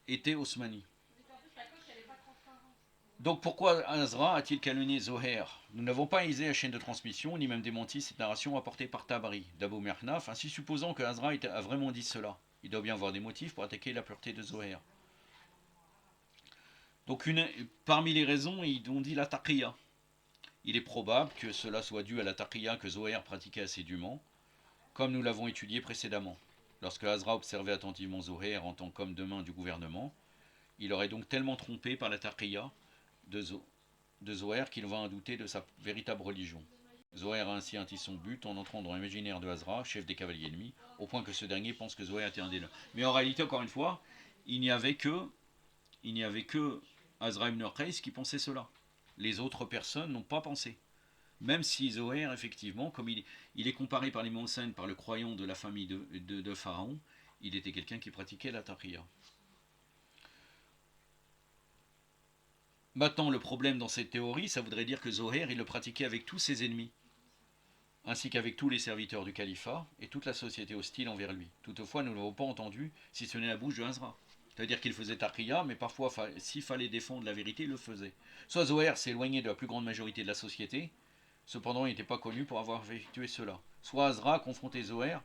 était Osmani. Donc pourquoi Azra a-t-il calomnié Zoher? Nous n'avons pas aisé la chaîne de transmission, ni même démenti cette narration rapportée par Tabari, d'Abou Mirnaf, ainsi supposant que Azra a vraiment dit cela. Il doit bien avoir des motifs pour attaquer la pureté de Zoher. Donc parmi les raisons, ils ont dit la taqiyya. Il est probable que cela soit dû à la taqiyya que Zoher pratiquait assidûment, comme nous l'avons étudié précédemment. Lorsque Azra observait attentivement Zoher en tant qu'homme de main du gouvernement, il aurait donc tellement trompé par la taqiyya de Zoher qu'il va en douter de sa véritable religion. Zoher a ainsi ainsi son but en entrant dans l'imaginaire de Azra, chef des cavaliers ennemis, au point que ce dernier pense que Zoher était un des leurs. Mais en réalité, encore une fois, il n'y avait que Azra ibn Qais qui pensait cela. Les autres personnes n'ont pas pensé. Même si Zoher, effectivement, comme il est comparé par les Hussein par le croyant de la famille de Pharaon, il était quelqu'un qui pratiquait la taqiyya. Maintenant, le problème dans cette théorie, ça voudrait dire que Zoher, il le pratiquait avec tous ses ennemis, ainsi qu'avec tous les serviteurs du califat et toute la société hostile envers lui. Toutefois, nous ne l'avons pas entendu, si ce n'est la bouche de Azra. C'est-à-dire qu'il faisait taqiyya, mais parfois, s'il fallait défendre la vérité, il le faisait. Soit Zoher s'est éloigné de la plus grande majorité de la société, cependant il n'était pas connu pour avoir effectué cela. Soit Azra a confronté Zoher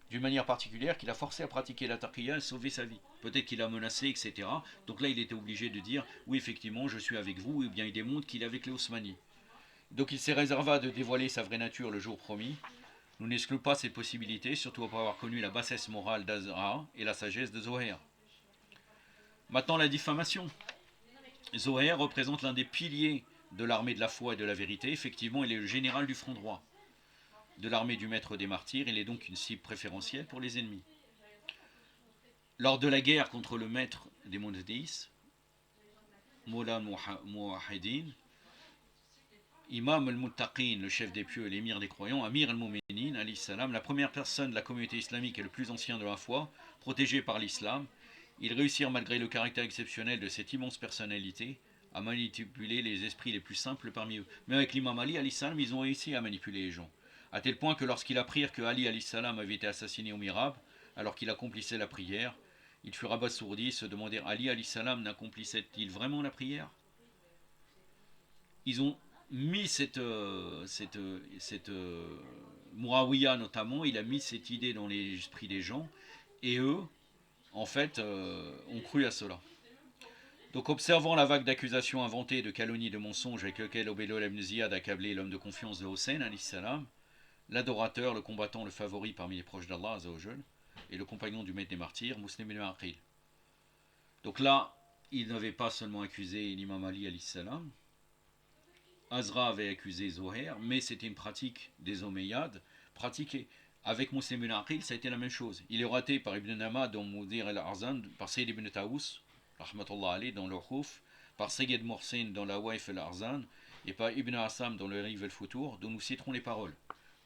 d'une manière particulière qu'il a forcé à pratiquer la taqiyya et sauver sa vie. Peut-être qu'il a menacé, etc. Donc là, il était obligé de dire « Oui, effectivement, je suis avec vous », ou bien il démontre qu'il est avec les Osmanis. Donc il s'est réservé de dévoiler sa vraie nature le jour promis. Nous n'excluons pas cette possibilité, surtout après avoir connu la bassesse morale d'Azra et la sagesse de Zoher. Maintenant, la diffamation. Zoher représente l'un des piliers de l'armée de la foi et de la vérité. Effectivement, il est le général du front droit de l'armée du maître des martyrs, il est donc une cible préférentielle pour les ennemis. Lors de la guerre contre le maître des monothéistes, Moula Mouahedin, Imam al-Muttaqin, le chef des pieux et l'émir des croyants, Amir al-Mu'minin, alayhi salam, la première personne de la communauté islamique et le plus ancien de la foi, protégé par l'islam. Ils réussirent, malgré le caractère exceptionnel de cette immense personnalité, à manipuler les esprits les plus simples parmi eux. Mais avec l'imam Ali, alayhi salam, ils ont réussi à manipuler les gens. À tel point que lorsqu'ils apprirent que Ali, alayhi salam, avait été assassiné au mihrab, alors qu'il accomplissait la prière, ils furent abasourdis, se demandèrent Ali, alayhi salam, n'accomplissait-il vraiment la prière? Ils ont mis Muawiyah notamment, il a mis cette idée dans les esprits des gens, et eux, en fait, ont cru à cela. Donc, observant la vague d'accusations inventées, de calomnies, de mensonges avec lequel Obelol ibn Ziyad accablait l'homme de confiance de Hossein, salam, l'adorateur, le combattant, le favori parmi les proches d'Allah, et le compagnon du maître des martyrs, Muslim ibn Aqil. Donc là, il n'avait pas seulement accusé l'imam Ali, salam, Azra avait accusé Zohair, mais c'était une pratique des Omeyyades, pratiquée. Avec Muslim ibn Aqil, ça a été la même chose. Il est raté par Ibn Nama dans Moudir al-Arzan, par Sayyid ibn Taous, rahmatullah alayh, dans le Khouf, par Sayyid Morsin dans la Waif al-Arzan, et par Ibn Assam dans le Riv al-Futur, dont nous citerons les paroles.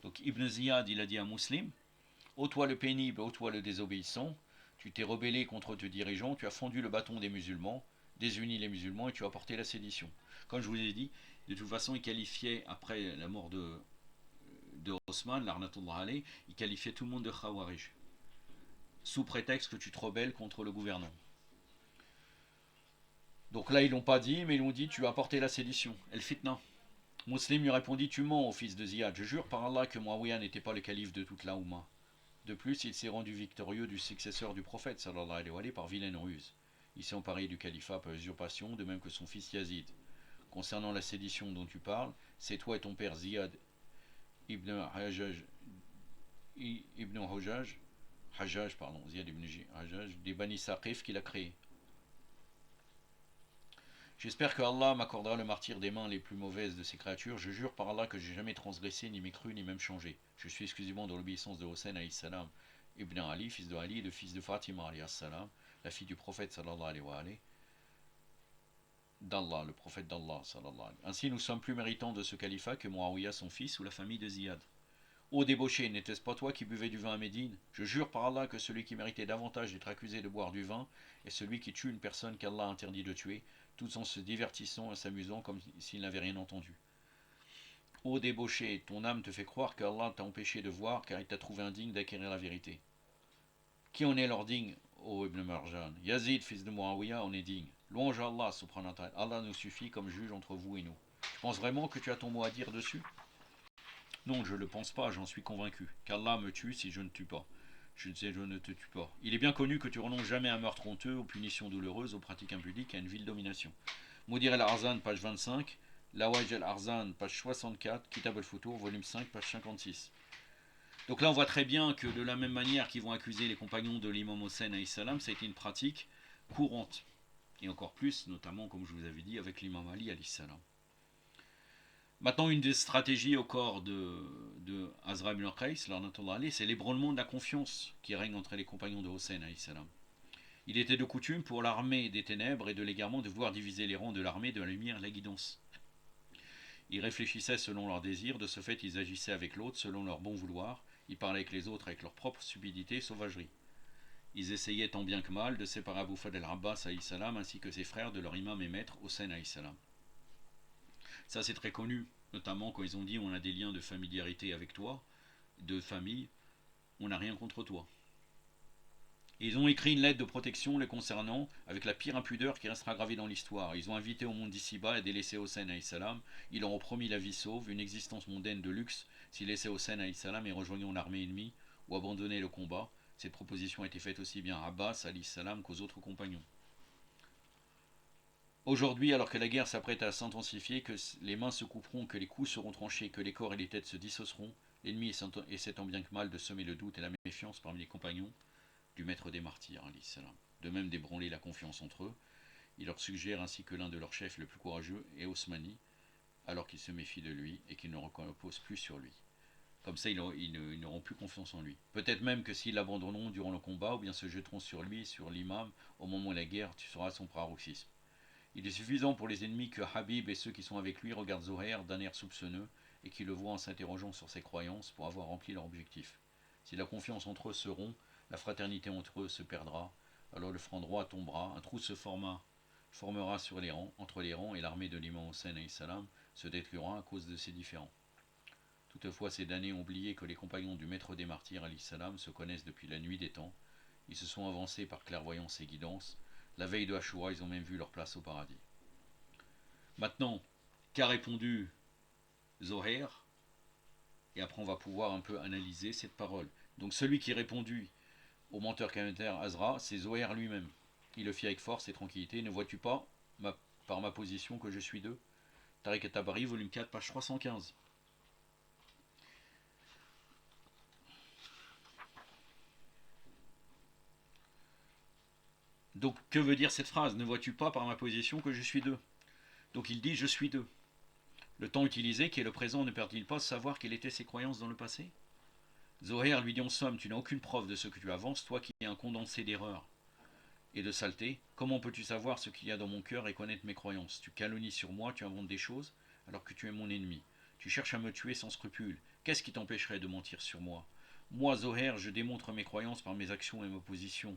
Donc Ibn Ziyad, il a dit à Muslim, ô toi le pénible, ô toi le désobéissant, tu t'es rebellé contre tes dirigeants, tu as fendu le bâton des musulmans, désuni les musulmans et tu as apporté la sédition. Comme je vous ai dit, de toute façon, il qualifiait, après la mort de Osman, l'arnatullah alayh, il qualifiait tout le monde de khawarij, sous prétexte que tu te rebelles contre le gouvernement. Donc là, ils l'ont pas dit, mais ils l'ont dit, tu as apporté la sédition, el fitna. Muslim lui répondit, tu mens, ô fils de Ziyad, je jure par Allah que Muawiyah n'était pas le calife de toute la Oumma. De plus, il s'est rendu victorieux du successeur du prophète, sallallahu alayhi wa sallam, par vilaine ruse. Il s'est emparé du califat par usurpation, de même que son fils Yazid. Concernant la sédition dont tu parles, c'est toi et ton père Ziyad ibn Hajjaj, Ziyad ibn Hajjaj, des Bani Saqif qu'il a créé. J'espère que Allah m'accordera le martyre des mains les plus mauvaises de ces créatures. Je jure par Allah que j'ai jamais transgressé, ni mécru, ni même changé. Je suis exclusivement dans l'obéissance de Hossein alayhi salam, ibn Ali, fils de Ali, et de fils de Fatima alayhi salam, la fille du prophète sallallahu alayhi wa alayhi, d'Allah, le prophète d'Allah sallallahu alayhi. Ainsi nous sommes plus méritants de ce califat que Muawiyah son fils ou la famille de Ziyad. Ô débauché, n'était-ce pas toi qui buvais du vin à Médine? Je jure par Allah que celui qui méritait davantage d'être accusé de boire du vin est celui qui tue une personne qu'Allah interdit de tuer, tout en se divertissant et s'amusant comme s'il n'avait rien entendu. Ô débauché, ton âme te fait croire qu'Allah t'a empêché de voir car il t'a trouvé indigne d'acquérir la vérité. Qui en est alors digne, ô Ibn Marjan? Yazid, fils de Muawiyah, en est digne. Louange à Allah, subhanahu wa ta'ala. Allah nous suffit comme juge entre vous et nous. Tu penses vraiment que tu as ton mot à dire dessus? Non, je ne le pense pas, j'en suis convaincu. Qu'Allah me tue si je ne tue pas. Je ne te tue pas. Il est bien connu que tu renonces jamais à un meurtre honteux, aux punitions douloureuses, aux pratiques impudiques, à une ville domination. Moudir al-Arzan, page 25. Lawaj al-Arzan, page 64. Kitab al-Futur, volume 5, page 56. Donc là, on voit très bien que de la même manière qu'ils vont accuser les compagnons de l'imam Hossein alayhi salam, ça a été une pratique courante. Et encore plus, notamment, comme je vous avais dit, avec l'imam Ali alayhi salam. Maintenant, une des stratégies au corps de Azra ibn Qais, c'est l'ébranlement de la confiance qui règne entre les compagnons de Hossein. Il était de coutume pour l'armée des ténèbres et de l'égarement de vouloir diviser les rangs de l'armée de la lumière et la guidance. Ils réfléchissaient selon leurs désirs, de ce fait ils agissaient avec l'autre selon leur bon vouloir, ils parlaient avec les autres avec leur propre stupidité et sauvagerie. Ils essayaient tant bien que mal de séparer Abu Fadl al-Abbas ainsi que ses frères de leur imam et maître Hossein. Ça c'est très connu, notamment quand ils ont dit on a des liens de familiarité avec toi, de famille, on n'a rien contre toi. Et ils ont écrit une lettre de protection les concernant avec la pire impudeur qui restera gravée dans l'histoire. Ils ont invité au monde d'ici-bas à délaisser Hossein alayhi salam. Ils leur ont promis la vie sauve, une existence mondaine de luxe s'ils laissaient Hossein alayhi salam et rejoignaient l'armée ennemie ou abandonnaient le combat. Cette proposition a été faite aussi bien à Abbas alayhi salam qu'aux autres compagnons. Aujourd'hui, alors que la guerre s'apprête à s'intensifier, que les mains se couperont, que les coups seront tranchés, que les corps et les têtes se dissosseront, l'ennemi essaie tant bien que mal de semer le doute et la méfiance parmi les compagnons du maître des martyrs, de même d'ébranler la confiance entre eux. Il leur suggère ainsi que l'un de leurs chefs le plus courageux est Osmani, alors qu'ils se méfient de lui et qu'ils ne reposent plus sur lui. Comme ça, ils n'auront plus confiance en lui. Peut-être même que s'ils l'abandonneront durant le combat, ou bien se jetteront sur lui, sur l'imam, au moment où la guerre sera à son paroxysme. Il est suffisant pour les ennemis que Habib et ceux qui sont avec lui regardent Zohair d'un air soupçonneux et qu'ils le voient en s'interrogeant sur ses croyances pour avoir rempli leur objectif. Si la confiance entre eux se rompt, la fraternité entre eux se perdra, alors le franc droit tombera, un trou se formera sur les rangs, entre les rangs et l'armée de l'imam Hossein salam se détruira à cause de ces différends. Toutefois, ces damnés ont oublié que les compagnons du maître des martyrs salam se connaissent depuis la nuit des temps. Ils se sont avancés par clairvoyance et guidance. La veille de Ashura, ils ont même vu leur place au paradis. Maintenant, qu'a répondu Zohair? Et après, on va pouvoir un peu analyser cette parole. Donc, celui qui répondit au menteur Kameter Azra, c'est Zohair lui-même. Il le fit avec force et tranquillité. Ne vois-tu pas, par ma position, que je suis deux? Tariq at-Tabari, volume 4, page 315. Donc, que veut dire cette phrase? Ne vois-tu pas par ma position que je suis deux? Donc, il dit je suis deux. Le temps utilisé, qui est le présent, ne perd-il pas de savoir quelles étaient ses croyances dans le passé? Zohair lui dit en somme, tu n'as aucune preuve de ce que tu avances, toi qui es un condensé d'erreurs et de saleté. Comment peux-tu savoir ce qu'il y a dans mon cœur et connaître mes croyances? Tu calomnies sur moi, tu inventes des choses, alors que tu es mon ennemi. Tu cherches à me tuer sans scrupule. Qu'est-ce qui t'empêcherait de mentir sur moi? Moi, Zohair, je démontre mes croyances par mes actions et ma position,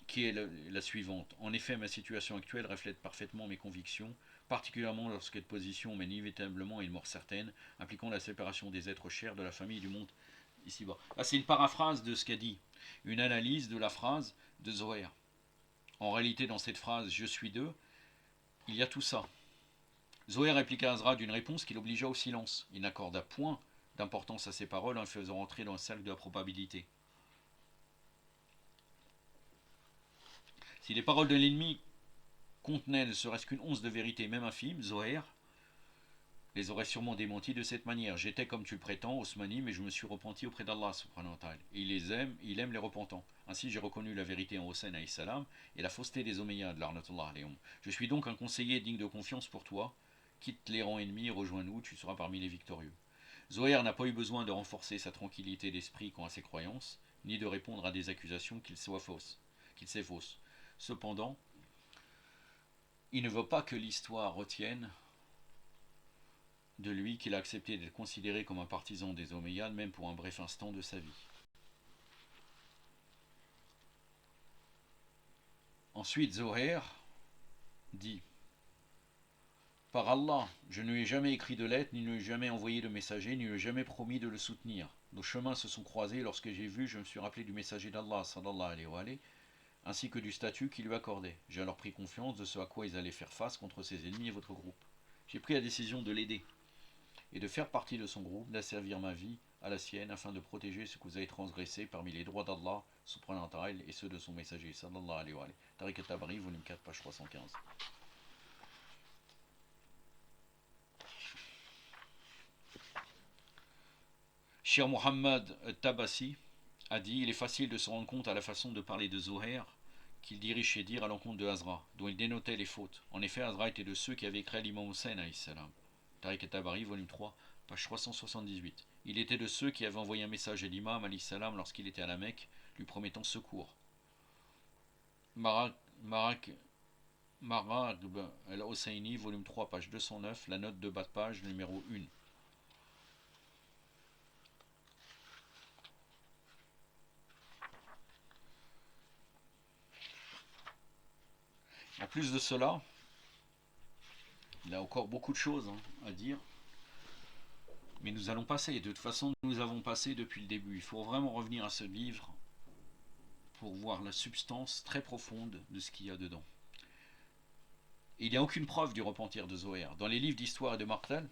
qui est la suivante. En effet, ma situation actuelle reflète parfaitement mes convictions, particulièrement lorsque cette position mène inévitablement à une mort certaine, impliquant la séparation des êtres chers de la famille et du monde ici-bas. Là, c'est une paraphrase de ce qu'a dit, une analyse de la phrase de Zohair. En réalité, dans cette phrase « je suis deux », il y a tout ça. Zohair répliqua à Azra d'une réponse qui l'obligea au silence. Il n'accorda point d'importance à ses paroles en le faisant entrer dans le cercle de la probabilité. Si les paroles de l'ennemi contenaient ne serait-ce qu'une once de vérité, même infime, Zohair les aurait sûrement démentis de cette manière. J'étais, comme tu le prétends, Osmani, mais je me suis repenti auprès d'Allah subhanahu wa ta'ala. Il aime les repentants. Ainsi, j'ai reconnu la vérité en Hossein alayhi salam et la fausseté des Omeyyades, l'arnatullah alayhum. Je suis donc un conseiller digne de confiance pour toi. Quitte les rangs ennemis, rejoins-nous, tu seras parmi les victorieux. Zohair n'a pas eu besoin de renforcer sa tranquillité d'esprit quant à ses croyances, ni de répondre à des accusations qu'il sait fausses. Cependant, il ne veut pas que l'histoire retienne de lui qu'il a accepté d'être considéré comme un partisan des Omeyyades, même pour un bref instant de sa vie. Ensuite, Zohair dit: par Allah, je ne lui ai jamais écrit de lettre, ni ne lui ai jamais envoyé de messager, ni ne lui ai jamais promis de le soutenir. Nos chemins se sont croisés, lorsque j'ai vu, je me suis rappelé du messager d'Allah, sallallahu alayhi wa alayhi, ainsi que du statut qu'il lui accordait. J'ai alors pris confiance de ce à quoi ils allaient faire face contre ses ennemis et votre groupe. J'ai pris la décision de l'aider et de faire partie de son groupe, d'asservir ma vie à la sienne afin de protéger ce que vous avez transgressé parmi les droits d'Allah subhanahu wa ta'ala et ceux de son messager sallallahu alayhi wa alayhi. Tariq at-Tabari, volume 4, page 315. Cheikh Mohammed Tabassi a dit: il est facile de se rendre compte à la façon de parler de Zohair qu'il dirige chez Dir à l'encontre de Azra, dont il dénotait les fautes. En effet, Azra était de ceux qui avaient créé l'imam Hossein alayhi salam. Tariq at-Tabari, volume 3, page 378. Il était de ceux qui avaient envoyé un message à l'imam alayhi salam lorsqu'il était à la Mecque, lui promettant secours. Maragb al-Hosseini, volume 3, page 209, la note de bas de page numéro 1. En plus de cela, il a encore beaucoup de choses à dire. Mais nous allons passer. De toute façon, nous avons passé depuis le début. Il faut vraiment revenir à ce livre pour voir la substance très profonde de ce qu'il y a dedans. Et il n'y a aucune preuve du repentir de Zohair. Dans les livres d'histoire et de Martel,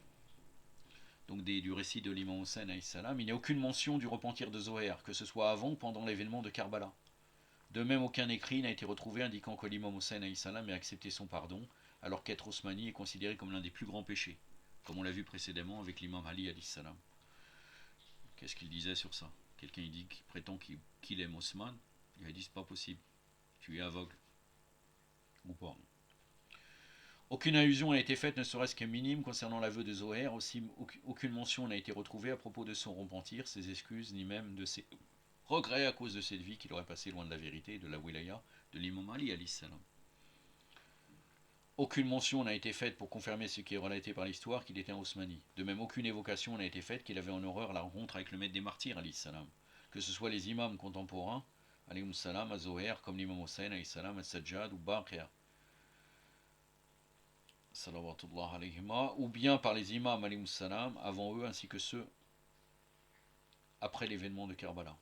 donc du récit de l'imam Hossein alayhi salam, il n'y a aucune mention du repentir de Zohair, que ce soit avant ou pendant l'événement de Karbala. De même, aucun écrit n'a été retrouvé indiquant que l'imam Hossein alayhi salam ait accepté son pardon, alors qu'être Osmani est considéré comme l'un des plus grands péchés, comme on l'a vu précédemment avec l'imam Ali alayhi salam. Qu'est-ce qu'il disait sur ça? Quelqu'un qui prétend qu'il aime Osman, il a dit: c'est pas possible, tu es aveugle. Ou pas. Aucune allusion n'a été faite, ne serait-ce qu'un minime, concernant l'aveu de Zohair. Aussi, aucune mention n'a été retrouvée à propos de son repentir, ses excuses, ni même de ses regrets à cause de cette vie qu'il aurait passée loin de la vérité et de la wilaya de l'imam Ali alayhi salam. Aucune mention n'a été faite pour confirmer ce qui est relaté par l'histoire qu'il était un Osmani. De même, aucune évocation n'a été faite qu'il avait en horreur la rencontre avec le maître des martyrs, alayhi salam. Que ce soit les imams contemporains, alayhi salam, à Zoher, comme l'imam Hussein, alayhi salam, al-Sajjad ou Baqir, salawatullah alayhima, ou bien par les imams, alayhi salam, avant eux, ainsi que ceux après l'événement de Karbala.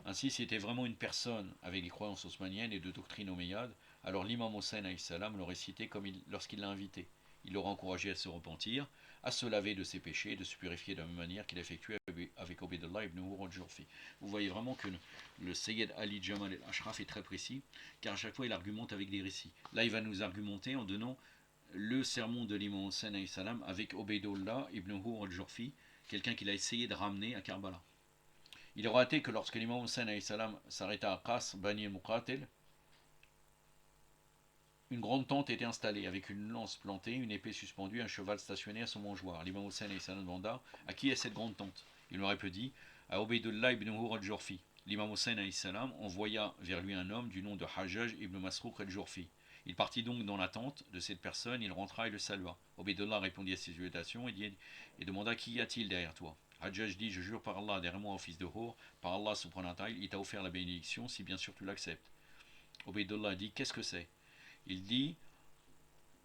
Ainsi, s'il était vraiment une personne avec des croyances osmaniennes et de doctrine omeyyade, alors l'imam Hossein salam l'aurait cité comme lorsqu'il l'a invité. Il l'aurait encouragé à se repentir, à se laver de ses péchés et de se purifier de la même manière qu'il effectuait avec Obeidullah ibn Hur al-Jurfi. Vous voyez vraiment que le Sayyid Ali Jamal al-Ashraf est très précis, car à chaque fois il argumente avec des récits. Là, il va nous argumenter en donnant le sermon de l'imam Hossein salam avec Obeidullah ibn Hur al-Jurfi, quelqu'un qu'il a essayé de ramener à Karbala. Il est relaté que lorsque l'imam Hussein s'arrêta à Qas, Bani Muqatil, une grande tente était installée avec une lance plantée, une épée suspendue, un cheval stationné à son mangeoire. L'imam Hussein demanda à qui est cette grande tente. Il me répondit à Obeidullah ibn Hur al-Jurfi. L'imam Hussein envoya vers lui un homme du nom de Hajjaj ibn Masrouk al-Jurfi. Il partit donc dans la tente de cette personne, il rentra et le salua. Obeidullah répondit à ses salutations et demanda qui y a-t-il derrière toi. Hajjaj dit, je jure par Allah, derrière moi, au fils de Hur, par Allah subhanahu wa ta'ala, il t'a offert la bénédiction, si bien sûr tu l'acceptes. Obeidullah dit, qu'est-ce que c'est? Il dit,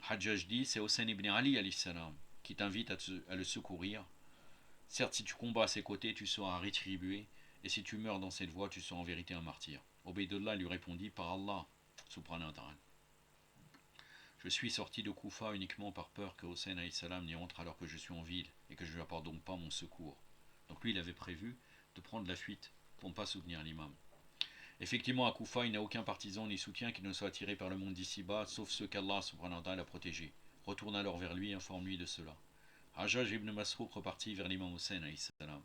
Hajjaj dit, c'est Hossein ibn Ali salam qui t'invite à le secourir. Certes, si tu combats à ses côtés, tu seras rétribué, et si tu meurs dans cette voie, tu seras en vérité un martyr. Obeidullah lui répondit, par Allah subhanahu wa ta'ala. Je suis sorti de Koufa uniquement par peur que Hossein salam n'y entre alors que je suis en ville, et que je ne lui apporte donc pas mon secours. Donc lui, il avait prévu de prendre la fuite pour ne pas soutenir l'imam. Effectivement, à Koufa, il n'y a aucun partisan ni soutien qui ne soit attiré par le monde d'ici-bas, sauf ceux qu'Allah subhanahu wa ta'ala a protégés. Retourne alors vers lui et informe-lui de cela. Hajjaj ibn Masrouk repartit vers l'imam Hossein salam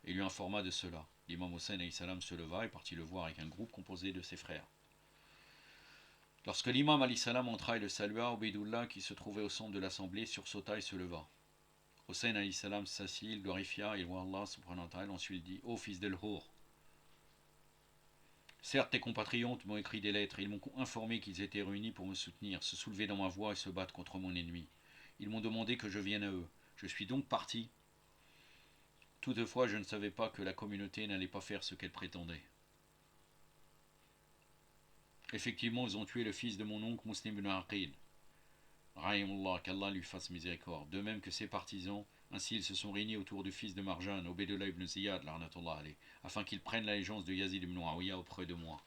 et lui informa de cela. L'imam Hossein salam se leva et partit le voir avec un groupe composé de ses frères. Lorsque l'imam salam entra et le salua, Obeidullah, qui se trouvait au centre de l'assemblée, sursauta et se leva. Hossein salam s'assit, il glorifia et loua Allah subhanahu wa ta'ala, ensuite dit, ô fils d'El-Hur, certes, tes compatriotes m'ont écrit des lettres, ils m'ont informé qu'ils étaient réunis pour me soutenir, se soulever dans ma voie et se battre contre mon ennemi. Ils m'ont demandé que je vienne à eux. Je suis donc parti. Toutefois, je ne savais pas que la communauté n'allait pas faire ce qu'elle prétendait. Effectivement, ils ont tué le fils de mon oncle Muslim ibn Aqil. Rahimullah, qu'Allah lui fasse miséricorde. De même que ses partisans, ainsi ils se sont réunis autour du fils de Marjan, Obeidullah ibn Ziyad, afin qu'il prenne l'allégeance de Yazid ibn Muawiyah auprès de moi.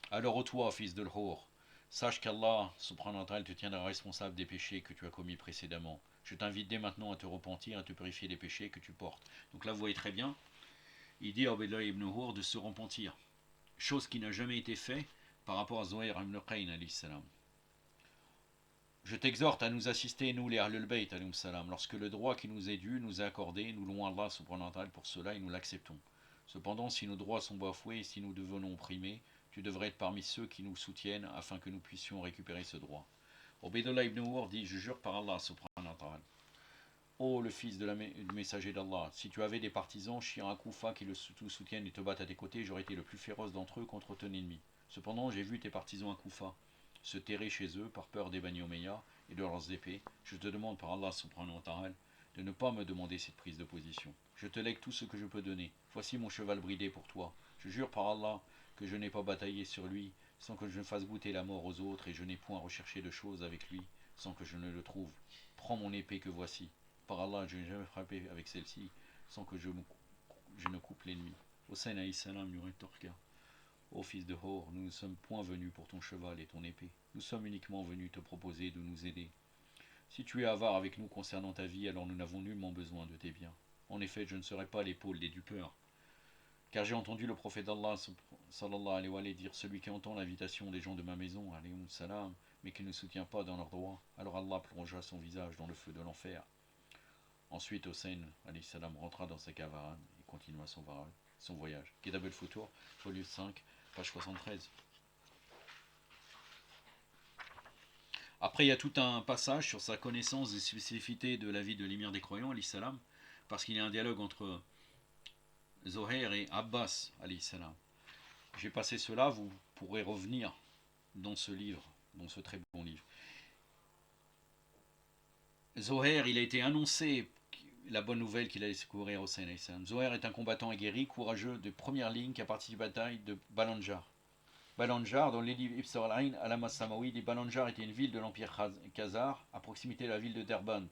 Alors ô toi, fils de l'Hur, sache qu'Allah subhanahu wa ta'ala te tiendra responsable des péchés que tu as commis précédemment. Je t'invite dès maintenant à te repentir, à te purifier des péchés que tu portes. Donc là, vous voyez très bien, il dit à Obeidullah ibn Hur de se repentir. Chose qui n'a jamais été faite par rapport à Zuhair ibn Qayn alayhi salam. Je t'exhorte à nous assister, nous les Ahlul Bayt alayhi salam, lorsque le droit qui nous est dû nous est accordé, nous louons Allah subhanahu wa ta'ala pour cela et nous l'acceptons. Cependant, si nos droits sont bafoués et si nous devenons opprimés, tu devrais être parmi ceux qui nous soutiennent afin que nous puissions récupérer ce droit. Obeidullah ibn Hur dit, je jure par Allah subhanahu wa ta'ala. Ô le fils du messager d'Allah, si tu avais des partisans, chiens à Koufa qui te soutiennent et te battent à tes côtés, j'aurais été le plus féroce d'entre eux contre ton ennemi. Cependant, j'ai vu tes partisans à Koufa se terrer chez eux par peur des Bani Omeya et de leurs épées. Je te demande par Allah subhanahu wa ta'ala de ne pas me demander cette prise de position. Je te lègue tout ce que je peux donner. Voici mon cheval bridé pour toi. Je jure par Allah que je n'ai pas bataillé sur lui sans que je ne fasse goûter la mort aux autres et je n'ai point recherché de choses avec lui sans que je ne le trouve. Prends mon épée que voici. Par Allah, je n'ai jamais frappé avec celle-ci sans que je ne coupe l'ennemi. Hossein alayhi salam lui rétorqua. Ô fils de Hur, nous ne sommes point venus pour ton cheval et ton épée. Nous sommes uniquement venus te proposer de nous aider. Si tu es avare avec nous concernant ta vie, alors nous n'avons nullement besoin de tes biens. En effet, je ne serai pas l'épaule des dupeurs. Car j'ai entendu le prophète d'Allah sallallahu alayhi wa sallam dire, celui qui entend l'invitation des gens de ma maison, alayhi salam, mais qui ne soutient pas dans leurs droits, alors Allah plongera son visage dans le feu de l'enfer. Ensuite, Hossein alayhi salam rentra dans sa caravane et continua son voyage. Kitab al-Futur, volume 5, page 73. Après, il y a tout un passage sur sa connaissance des spécificités de la vie de l'émir des croyants, alayhi salam, parce qu'il y a un dialogue entre Zohair et Abbas, alayhi salam. J'ai passé cela, vous pourrez revenir dans ce livre, dans ce très bon livre. Zoher, il a été annoncé la bonne nouvelle qu'il allait secourir Hossein alayhi salam. Zoher est un combattant aguerri, courageux de première ligne qui a participé à la bataille de Balanjar. Balanjar, dans les livres Ibn al-Ain, Alama Samawi, dit Balanjar était une ville de l'Empire Khazar, à proximité de la ville de Derbent.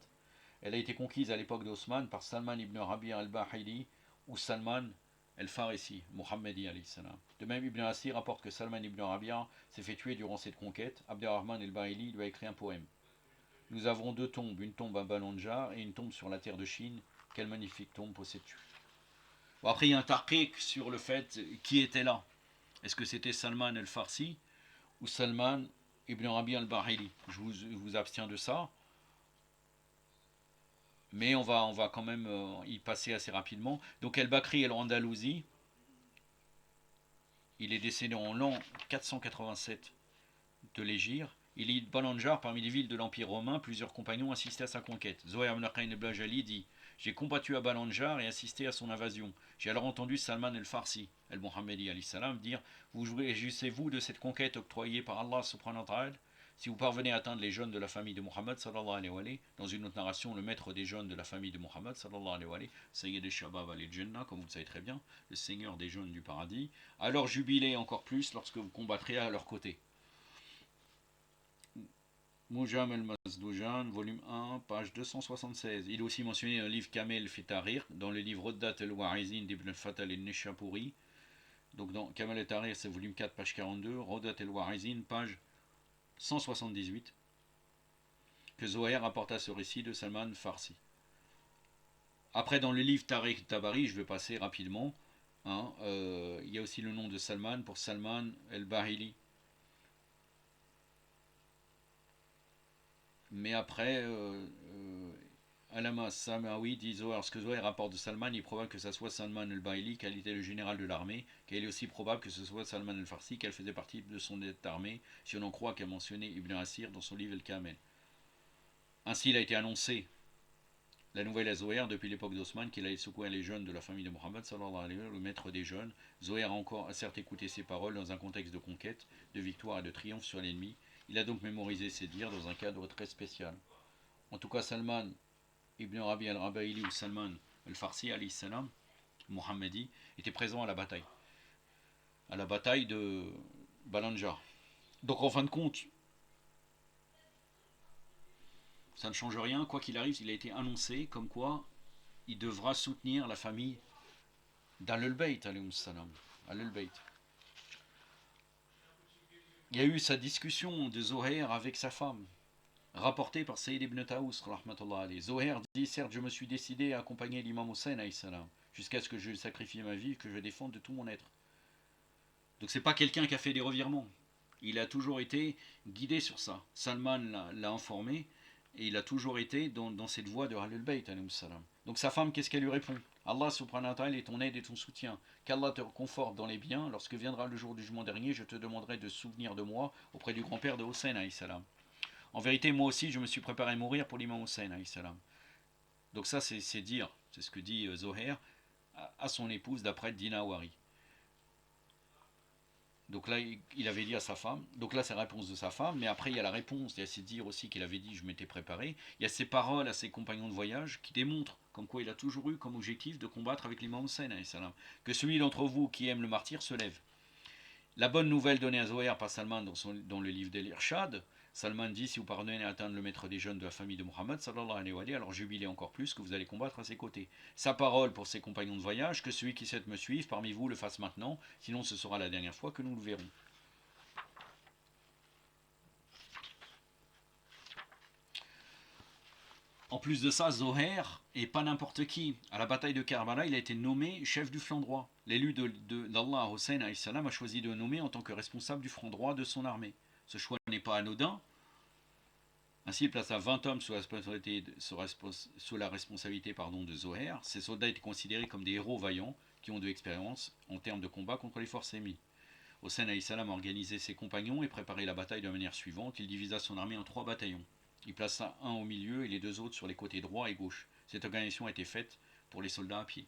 Elle a été conquise à l'époque d'Osman par Salman ibn Rabi' al-Bahili ou Salman el-Farisi, Mohammedi alayhi salam. De même, Ibn Asir rapporte que Salman ibn Rabi'a s'est fait tuer durant cette conquête. Abderrahman el-Bahili lui a écrit un poème. Nous avons deux tombes, une tombe à Balanjar et une tombe sur la terre de Chine. Quelle magnifique tombe possèdes-tu? Bon, après, il y a un tarqiq sur le fait qui était là. Est-ce que c'était Salman el-Farsi ou Salman ibn Rabi al-Bahili? Je vous abstiens de ça. Mais on va quand même y passer assez rapidement. Donc El-Bakri el-Andalousi, il est décédé en l'an 487 de l'Hégire. Il est Balanjar, parmi les villes de l'Empire romain, plusieurs compagnons assistaient à sa conquête. Zohair ibn Qayn el-Bajali dit « J'ai combattu à Balanjar et assisté à son invasion. J'ai alors entendu Salman el-Farsi, el-Muhammadi alayhi salam, dire « Vous réjouissez-vous de cette conquête octroyée par Allah subhanahu wa ta'ala? Si vous parvenez à atteindre les jeunes de la famille de Muhammad sallallahu alayhi wa sallam, dans une autre narration, le maître des jeunes de la famille de Muhammad sallallahu alayhi wa sallam, Sayyid al-Shabab al-Jannah, comme vous le savez très bien, le seigneur des jeunes du paradis, alors jubilez encore plus lorsque vous combattrez à leur côté. » Moujam el-Mazdoujan, volume 1, page 276. Il est aussi mentionné dans le livre Kamel Fitarir, dans le livre Roddat el-Warizin d'Ibn Fatal el-Nishapouri. Donc dans Kamel el-Tarir, c'est volume 4, page 42. Roddat el-Warizin, page 178. Que Zoher rapporta ce récit de Salman Farsi. Après, dans le livre Tariq Tabari, je vais passer rapidement. Il y a aussi le nom de Salman pour Salman el-Bahili. Mais après, Alama Samawi dit Zohar, ce que Zohar rapporte de Salman, il est probable que ce soit Salman el-Bahili, car il était le général de l'armée, car il est aussi probable que ce soit Salman el-Farsi, qu'elle faisait partie de son armée, si on en croit qu'a mentionné Ibn Asir dans son livre El-Kamel. Ainsi, il a été annoncé la nouvelle à Zohar depuis l'époque d'Osman qu'il allait secourir les jeunes de la famille de Mohammed, le maître des jeunes. Zohar a certes écouté ses paroles dans un contexte de conquête, de victoire et de triomphe sur l'ennemi. Il a donc mémorisé ses dires dans un cadre très spécial. En tout cas, Salman ibn Rabi al-Rabaili ou Salman al-Farsi, alayhi salam, Mohammedi, était présent à la bataille de Balanjar. Donc en fin de compte, ça ne change rien, quoi qu'il arrive, il a été annoncé comme quoi il devra soutenir la famille d'Al-Bayt, alayhi salam. Al-Bayt. Il y a eu sa discussion de Zohair avec sa femme, rapportée par Sayyid ibn Taous, rahmatullah alayhi. Zohair dit, certes, je me suis décidé à accompagner l'imam Hussein, alayhi salam, jusqu'à ce que je sacrifie ma vie, que je défende de tout mon être. Donc c'est pas quelqu'un qui a fait des revirements. Il a toujours été guidé sur ça. Salman l'a informé, et il a toujours été dans cette voie de Ahlul Bayt, alayhi salam. Donc sa femme, qu'est-ce qu'elle lui répond? Allah subhanahu wa ta'ala est ton aide et ton soutien. Qu'Allah te conforte dans les biens. Lorsque viendra le jour du jugement dernier, je te demanderai de souvenir de moi auprès du grand-père de Hussein alayhi salam. En vérité, moi aussi, je me suis préparé à mourir pour l'imam Hussein alayhi salam. Donc ça, c'est dire, c'est ce que dit Zohair à son épouse d'après Dina Wari. Donc là, il avait dit à sa femme, donc là c'est la réponse de sa femme, mais après il y a la réponse, il y a ces dires aussi qu'il avait dit, je m'étais préparé, il y a ses paroles à ses compagnons de voyage qui démontrent comme quoi il a toujours eu comme objectif de combattre avec l'imam Hussein, que celui d'entre vous qui aime le martyr se lève. La bonne nouvelle donnée à Zohair par Salman dans le livre d'El-Irshad, Salman dit, si vous parvenez à atteindre le maître des jeunes de la famille de Mohammed, sallallahu alayhi wa sallam, alors jubilez encore plus que vous allez combattre à ses côtés. Sa parole pour ses compagnons de voyage, que celui qui souhaite me suivre parmi vous le fasse maintenant, sinon ce sera la dernière fois que nous le verrons. En plus de ça, Zohair est pas n'importe qui. À la bataille de Karbala, il a été nommé chef du flanc droit. L'élu d'Allah, Hussein alayhi salam, a choisi de le nommer en tant que responsable du front droit de son armée. Ce choix n'est pas anodin. Ainsi, il plaça 20 hommes sous la responsabilité de Zohair. Ces soldats étaient considérés comme des héros vaillants qui ont de l'expérience en termes de combat contre les forces ennemies. Hussein alayhi salam a organisé ses compagnons et préparé la bataille de la manière suivante. Il divisa son armée en 3 bataillons. Il plaça un au milieu et les 2 autres sur les côtés droit et gauche. Cette organisation a été faite pour les soldats à pied.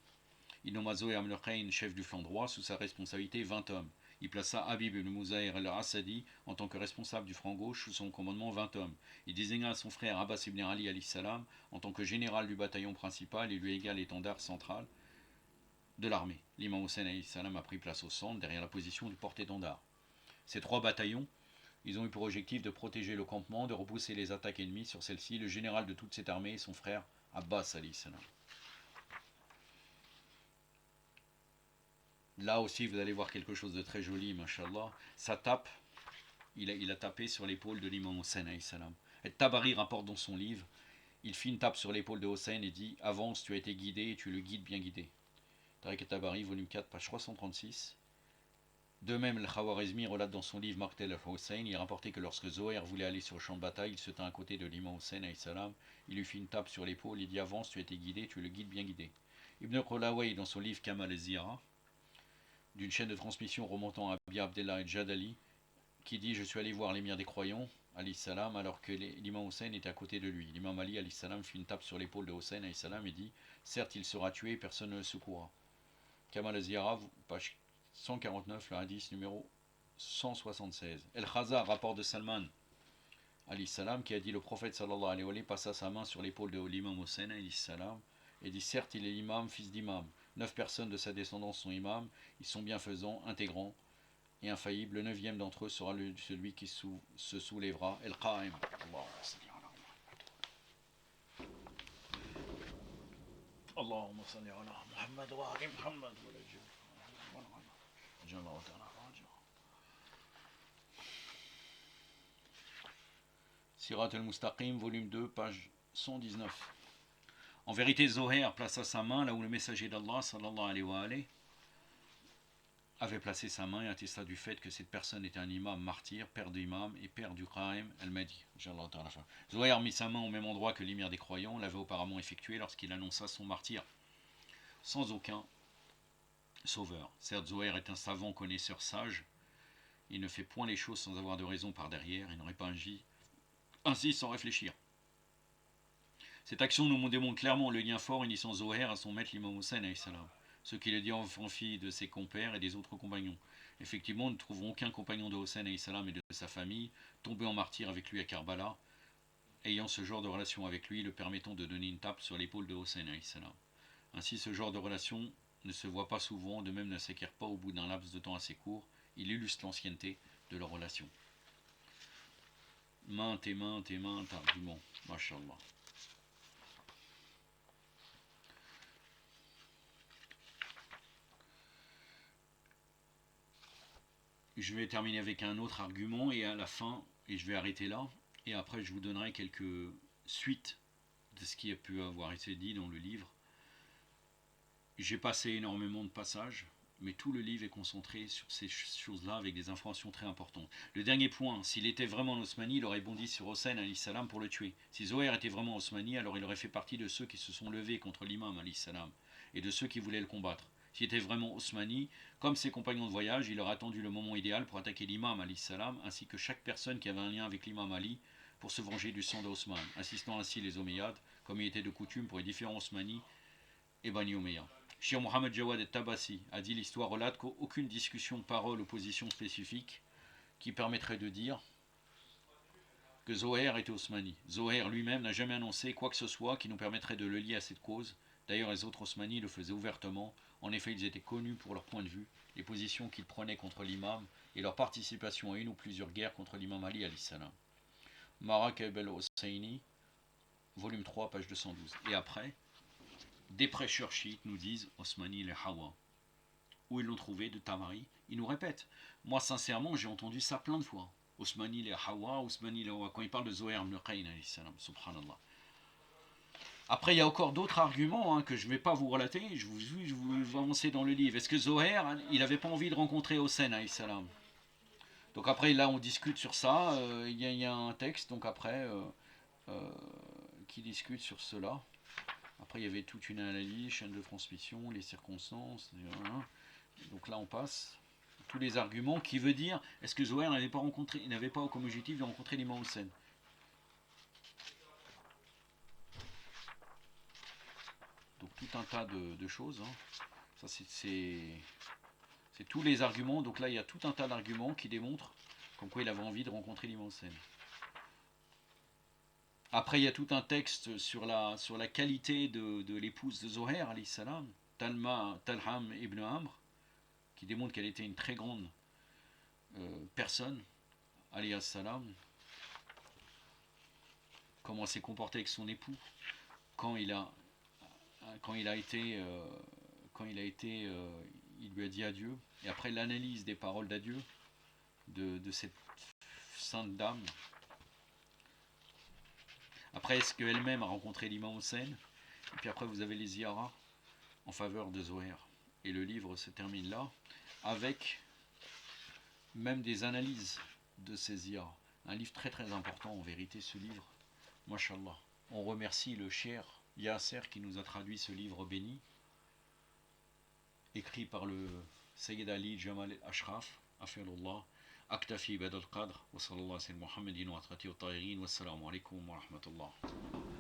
Il nomma Zohair ibn Qayn chef du flanc droit, sous sa responsabilité 20 hommes. Il plaça Habib ibn Muzahir al-Asadi en tant que responsable du franc gauche sous son commandement 20 hommes. Il désigna son frère Abbas ibn Ali alayhi salam en tant que général du bataillon principal et lui légua l'étendard central de l'armée. L'imam Hussein alayhi salam a pris place au centre, derrière la position du porte-étendard. Ces 3 bataillons, ils ont eu pour objectif de protéger le campement, de repousser les attaques ennemies sur celle-ci. Le général de toute cette armée est son frère Abbas alayhi salam. Là aussi, vous allez voir quelque chose de très joli, mashallah. Ça tape, il a tapé sur l'épaule de l'imam Hussein alayhi salam. Et Tabari rapporte dans son livre, il fit une tape sur l'épaule de Hussein et dit « Avance, tu as été guidé et tu le guides bien guidé ». Tariq Tabari, volume 4, page 336. De même, le Khawarizmi relate dans son livre Maqtal al-Hussein, il rapportait que lorsque Zohair voulait aller sur le champ de bataille, il se tint à côté de l'imam Hussein alayhi salam, il lui fit une tape sur l'épaule, il dit « Avance, tu as été guidé, tu le guides bien guidé ». Ibn Qulaway, dans son livre Kamal al-Ziyara, d'une chaîne de transmission remontant à Abi Abdellah et Jadali, qui dit « Je suis allé voir l'émir des croyants, alayhi salam, alors que l'imam Hussein était à côté de lui. L'imam Ali, alayhi salam, fit une tape sur l'épaule de Hussein, alayhi salam, et dit « Certes, il sera tué, personne ne le secourra. » Kamal al-Ziyara, page 149, le hadith numéro 176. El-Khaza, rapport de Salman, alayhi salam, qui a dit « Le prophète, sallallahu alayhi wa sallam, passa sa main sur l'épaule de l'imam Hussein, alayhi salam, et dit « Certes, il est l'imam, fils d'imam. 9 personnes de sa descendance sont imams, ils sont bienfaisants, intégrants et infaillibles. Le 9e d'entre eux sera celui qui se soulèvera. El-Qa'im. » Allahumma salli ala Muhammad wa ali Muhammad wa Sirat al-Mustaqim, volume 2, page 119. En vérité, Zohair plaça sa main là où le messager d'Allah, sallallahu alayhi wa alayhi, avait placé sa main et attesta du fait que cette personne était un imam martyr, père d'imam et père du Qa'im al-Mahdi. Zohair mit sa main au même endroit que l'émir des croyants l'avait auparavant effectué lorsqu'il annonça son martyr, sans aucun sauveur. Certes, Zohair est un savant connaisseur sage, il ne fait point les choses sans avoir de raison par derrière, il n'aurait pas agi ainsi sans réfléchir. Cette action nous démontre clairement le lien fort unissant Zohair à son maître l'imam Hussein alayhi salam, ce qui le dit en fille de ses compères et des autres compagnons. Effectivement, nous ne trouvons aucun compagnon de Hussein alayhi salam et de sa famille tombé en martyr avec lui à Karbala, ayant ce genre de relation avec lui, le permettant de donner une tape sur l'épaule de Hussein alayhi salam. Ainsi, ce genre de relation ne se voit pas souvent, de même ne s'acquiert pas au bout d'un laps de temps assez court. Il illustre l'ancienneté de leur relation. Maintes arguments, mashallah. Je vais terminer avec un autre argument et à la fin, et je vais arrêter là, et après je vous donnerai quelques suites de ce qui a pu avoir été dit dans le livre. J'ai passé énormément de passages, mais tout le livre est concentré sur ces choses-là avec des informations très importantes. Le dernier point, s'il était vraiment en Osmanie, il aurait bondi sur Hussein alayhi salam pour le tuer. Si Zohair était vraiment en Osmanie, alors il aurait fait partie de ceux qui se sont levés contre l'imam alayhi salam et de ceux qui voulaient le combattre. S'il était vraiment Osmani, comme ses compagnons de voyage, il aurait attendu le moment idéal pour attaquer l'imam alayhi salam, ainsi que chaque personne qui avait un lien avec l'imam Ali, pour se venger du sang d'Osman, assistant ainsi les Omeyyades, comme il était de coutume pour les différents Osmani et Bani Omeyyah. Shir Mohammed Jawad el-Tabassi a dit l'histoire relate qu'aucune discussion, parole ou position spécifique qui permettrait de dire que Zohair était Osmani. Zohair lui-même n'a jamais annoncé quoi que ce soit qui nous permettrait de le lier à cette cause. D'ailleurs, les autres Osmani le faisaient ouvertement. En effet, ils étaient connus pour leur point de vue, les positions qu'ils prenaient contre l'imam et leur participation à une ou plusieurs guerres contre l'imam Ali alayhi salam. Marakib el-Husseini, volume 3, page 212. Et après, des prêcheurs chiites nous disent Osmani et Hawa. Où ils l'ont trouvé de Tabari. Ils nous répètent. Moi, sincèrement, j'ai entendu ça plein de fois. Osmani et Hawa, Osmani et Hawa. Quand ils parlent de Zohair ibn Qayn, subhanallah. Après, il y a encore d'autres arguments que je ne vais pas vous relater. Je vous avancer dans le livre. Est-ce que Zohair, il n'avait pas envie de rencontrer Hussein alayhi salam? Donc après, là, on discute sur ça. Il y a un texte, donc après, qui discute sur cela. Après, il y avait toute une analyse, chaîne de transmission, les circonstances. Voilà. Donc là, on passe. Tous les arguments qui veut dire, est-ce que Zohair n'avait pas comme objectif de rencontrer l'imam Hussein? Donc tout un tas de choses. Ça, c'est C'est tous les arguments. Donc là, il y a tout un tas d'arguments qui démontrent comme quoi il avait envie de rencontrer l'imam Hussein. Après, il y a tout un texte sur la qualité de l'épouse de Zohair, alayhi salam, Talham ibn Amr, qui démontre qu'elle était une très grande personne, alayhi salam, comment elle s'est comportée avec son époux quand il a, quand il a été, il lui a dit adieu, et après l'analyse des paroles d'adieu de cette sainte dame. Après, est-ce qu'elle-même a rencontré l'imam Hussein? Et puis après, vous avez les ziyaras en faveur de Zohair. Et le livre se termine là, avec même des analyses de ces ziyaras. Un livre très très important en vérité, ce livre. Mashallah. On remercie le cher Yasser qui nous a traduit ce livre béni, écrit par le Sayyid Ali Jamal Ashraf, Afirullah, Aktafi Bad al-Qadr, wa sallallahu alayhi wa sallam Muhammadin wa atrati wa tahirin, wa assalamu alaikum wa rahmatullah.